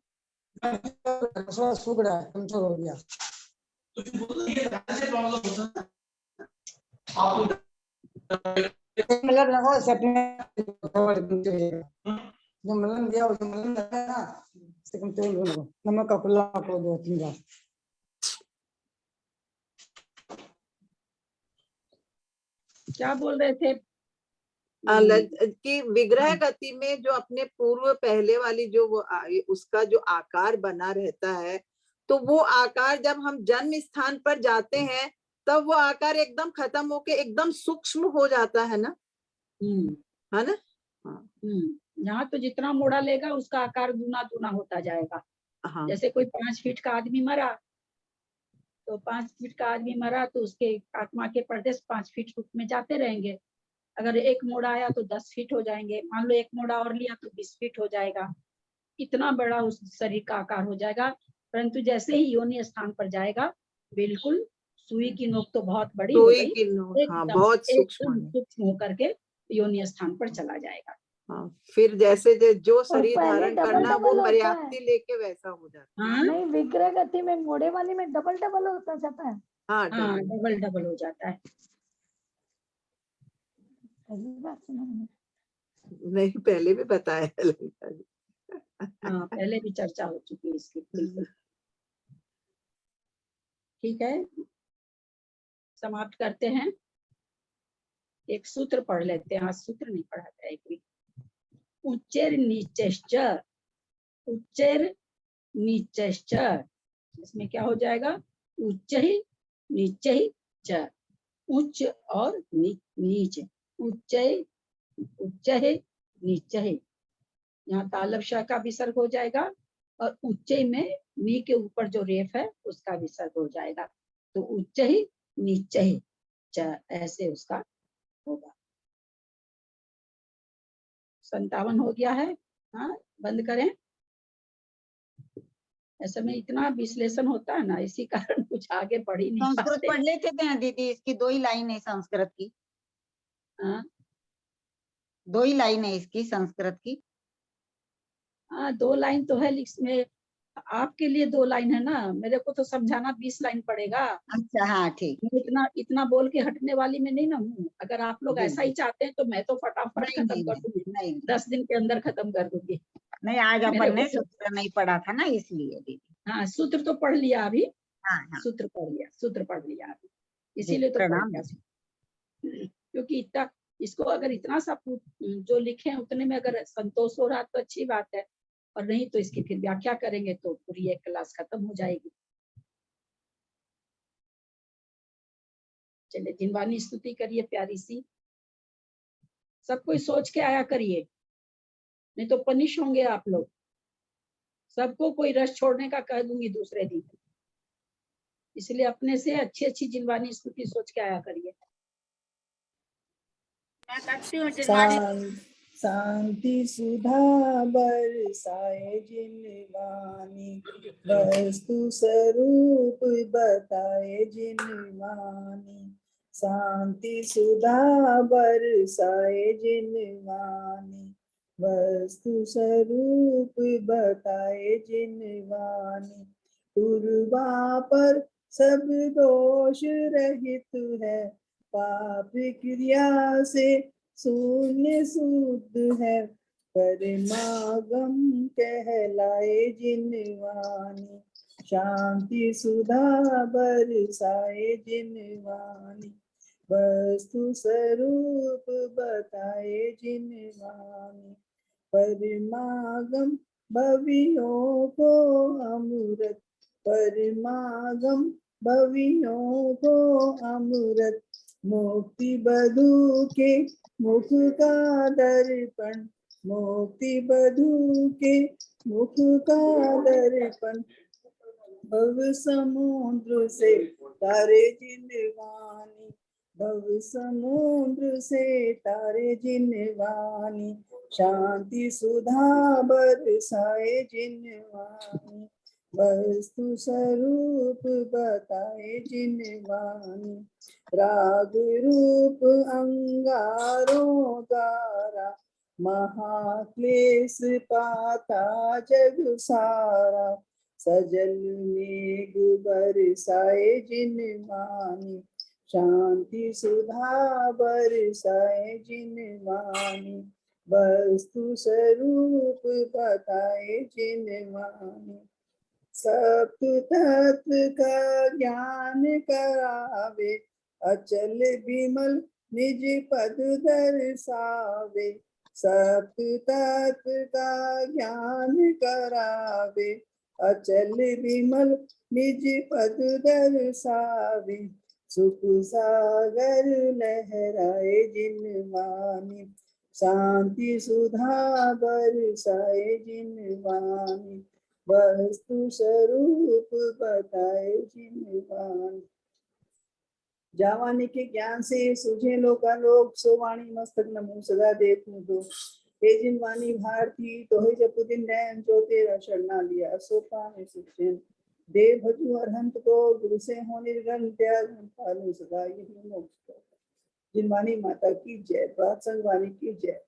सूख रहा है, कमजोर हो गया। मतलब लगाओ जो मलन दिया वो मलन लगा ना, नमक का खुला को 2-3 बार।
क्या बोल रहे थे?
कि विग्रह गति में जो अपने पूर्व पहले वाली जो वो उसका जो आकार बना रहता है, तो वो आकार जब हम जन्म स्थान पर जाते हैं तब वो आकार एकदम खत्म होके एकदम सूक्ष्म हो जाता है ना, है ना।
यहाँ तो जितना मोड़ा लेगा उसका आकार दूना दूना होता जाएगा। जैसे कोई 5 फीट का आदमी मरा, तो 5 फीट का आदमी मरा तो उसके आत्मा के प्रदेश 5 फीट रूप में जाते रहेंगे। अगर 1 मोड़ा आया तो 10 फीट हो जाएंगे, मान लो 1 मोड़ा और लिया तो 20 फीट हो जाएगा। इतना बड़ा उस शरीर का आकार हो जाएगा। परंतु जैसे ही योनि स्थान पर जाएगा, बिल्कुल सुई की नोक तो बहुत बड़ी हो गई,
बहुत सूक्ष्म
होकर के योनि स्थान पर चला जाएगा।
फिर जैसे जो शरीर धारण करना वो पर्याप्ति लेके वैसा हो जाता है।
नहीं, विग्रह गति में मोड़े वाली में डबल होता जाता है।
हाँ
हाँ
डबल।
डबल डबल हो जाता है।
नहीं पहले भी बताया है ललिता जी।
हाँ पहले भी चर्चा हो चुकी है इसकी, बिल्कुल। ठीक है, समाप्त करते हैं। एक सूत्र पढ़ लेते हैं, आज सूत्र नहीं पढ़ा था एक भी। उच्चैर नीचश्च, उच्चैर नीचश्च, इसमें क्या हो जाएगा? उच्च ही नीच ही च, उच्च और नीच, उच्च उच्च है नीच है। यहाँ तालब शाह का विसर्ग हो जाएगा और उच्चय में नी के ऊपर जो रेफ है उसका विसर्ग हो जाएगा। तो उच्च ही नीच ही च, ऐसे उसका होगा। 57 हो गया है। हाँ बंद करें। ऐसे में इतना विश्लेषण होता है ना, इसी कारण कुछ आगे बढ़ ही नहीं
संस्कृत
पाते।
पढ़ लेते थे ना दीदी, इसकी 2 ही लाइन है संस्कृत की।
हाँ
2 ही लाइन है इसकी संस्कृत की।
हाँ 2 लाइन तो है, इसमें आपके लिए 2 लाइन है ना, मेरे को तो समझाना 20 लाइन पड़ेगा।
अच्छा हाँ ठीक।
मैं इतना इतना बोल के हटने वाली में नहीं ना हूँ। अगर आप लोग
जी
ऐसा ही
जी।
चाहते हैं तो मैं तो फटाफट
नहीं
खत्म
नहीं
कर
नहीं
दूंगी,
नहीं नहीं
10 दिन के अंदर खत्म कर दूंगी।
नहीं, आज
मेरे
अपन
को
ने
तो,
सूत्र नहीं पढ़ा था ना इसलिए दीदी।
हाँ सूत्र तो पढ़ लिया अभी,
हाँ हाँ
सूत्र पढ़ लिया, सूत्र पढ़ लिया अभी,
जी,
इसीलिए तो पढ़
प्रणाम
लिया।
दीदी।
क्योंकि इतना इसको अगर इतना सा जो लिखे हैं उतने में अगर संतोष हो रहा तो अच्छी बात है, और नहीं तो इसकी फिर व्याख्या करेंगे तो पूरी एक क्लास खत्म हो जाएगी। चलिए जिनवानी स्तुति करिए प्यारी सी, सब कोई सोच के आया करिए, नहीं तो पनिश होंगे आप लोग। सबको कोई रस छोड़ने का कह दूंगी दूसरे दिन, इसलिए अपने से अच्छी अच्छी जिनवानी स्तुति सोच के आया करिए।
मैं करती हूँ जिनवानी।
शांति सुधा बरसाए जिनवानी, वस्तु स्वरूप बताए जिनवानी। शांति सुधा बरसाए जिनवानी, वस्तु स्वरूप बताए जिनवानी। पूर्वा पर सब दोष रहित है, पाप क्रिया से शून्य शुद्ध है। परमागम कहलाए जिनवानी, शांति सुधा बरसाए जिनवानी, वस्तु स्वरूप बताए जिनवानी। परमागम भवियों को अमृत, परमागम भवियों को अमृत। मुक्ति बधू के मुख का दर्पण, मुक्ति बधू के मुख का दर्पण। भव समुद्र से तारे जिनवानी, भव समुद्र से तारे जिनवानी। शांति सुधा बरसाए जिनवानी, वस्तु स्वरूप बताए जिनवानी। राग रूप अंगारों द्वारा, महाक्लेश पाता जग सारा। सजल मेघ बरसाए जिनवानी, शांति सुधा बरसाए जिनवानी। वस्तु स्वरूप बताए जिनवानी। सप्त तत्व का ज्ञान करावे, अचल विमल निज पद दर्शावे। सप्त तत्व का ज्ञान करावे, अचल विमल निज पद दर्शावे। सुख सागर लहराए जिनवानी, शांति सुधा बरसाए जिनवानी। वस्तु स्वरूप बताए जिनवानी। जावानी के ज्ञान से सुझे लोकालोक, सो वाणी मस्तक नमो सदा देखूं दो। हे जिनवानी भारती तोहे जपु दिन नैन, जो तेरा शरणा लिया सो पावे सुख चैन। देव भजू अरहंत को, गुरु से हो निर्गन त्याग, पालू सदा यही मोक्ष। जिनवानी माता की जय, बात संगवानी की जय।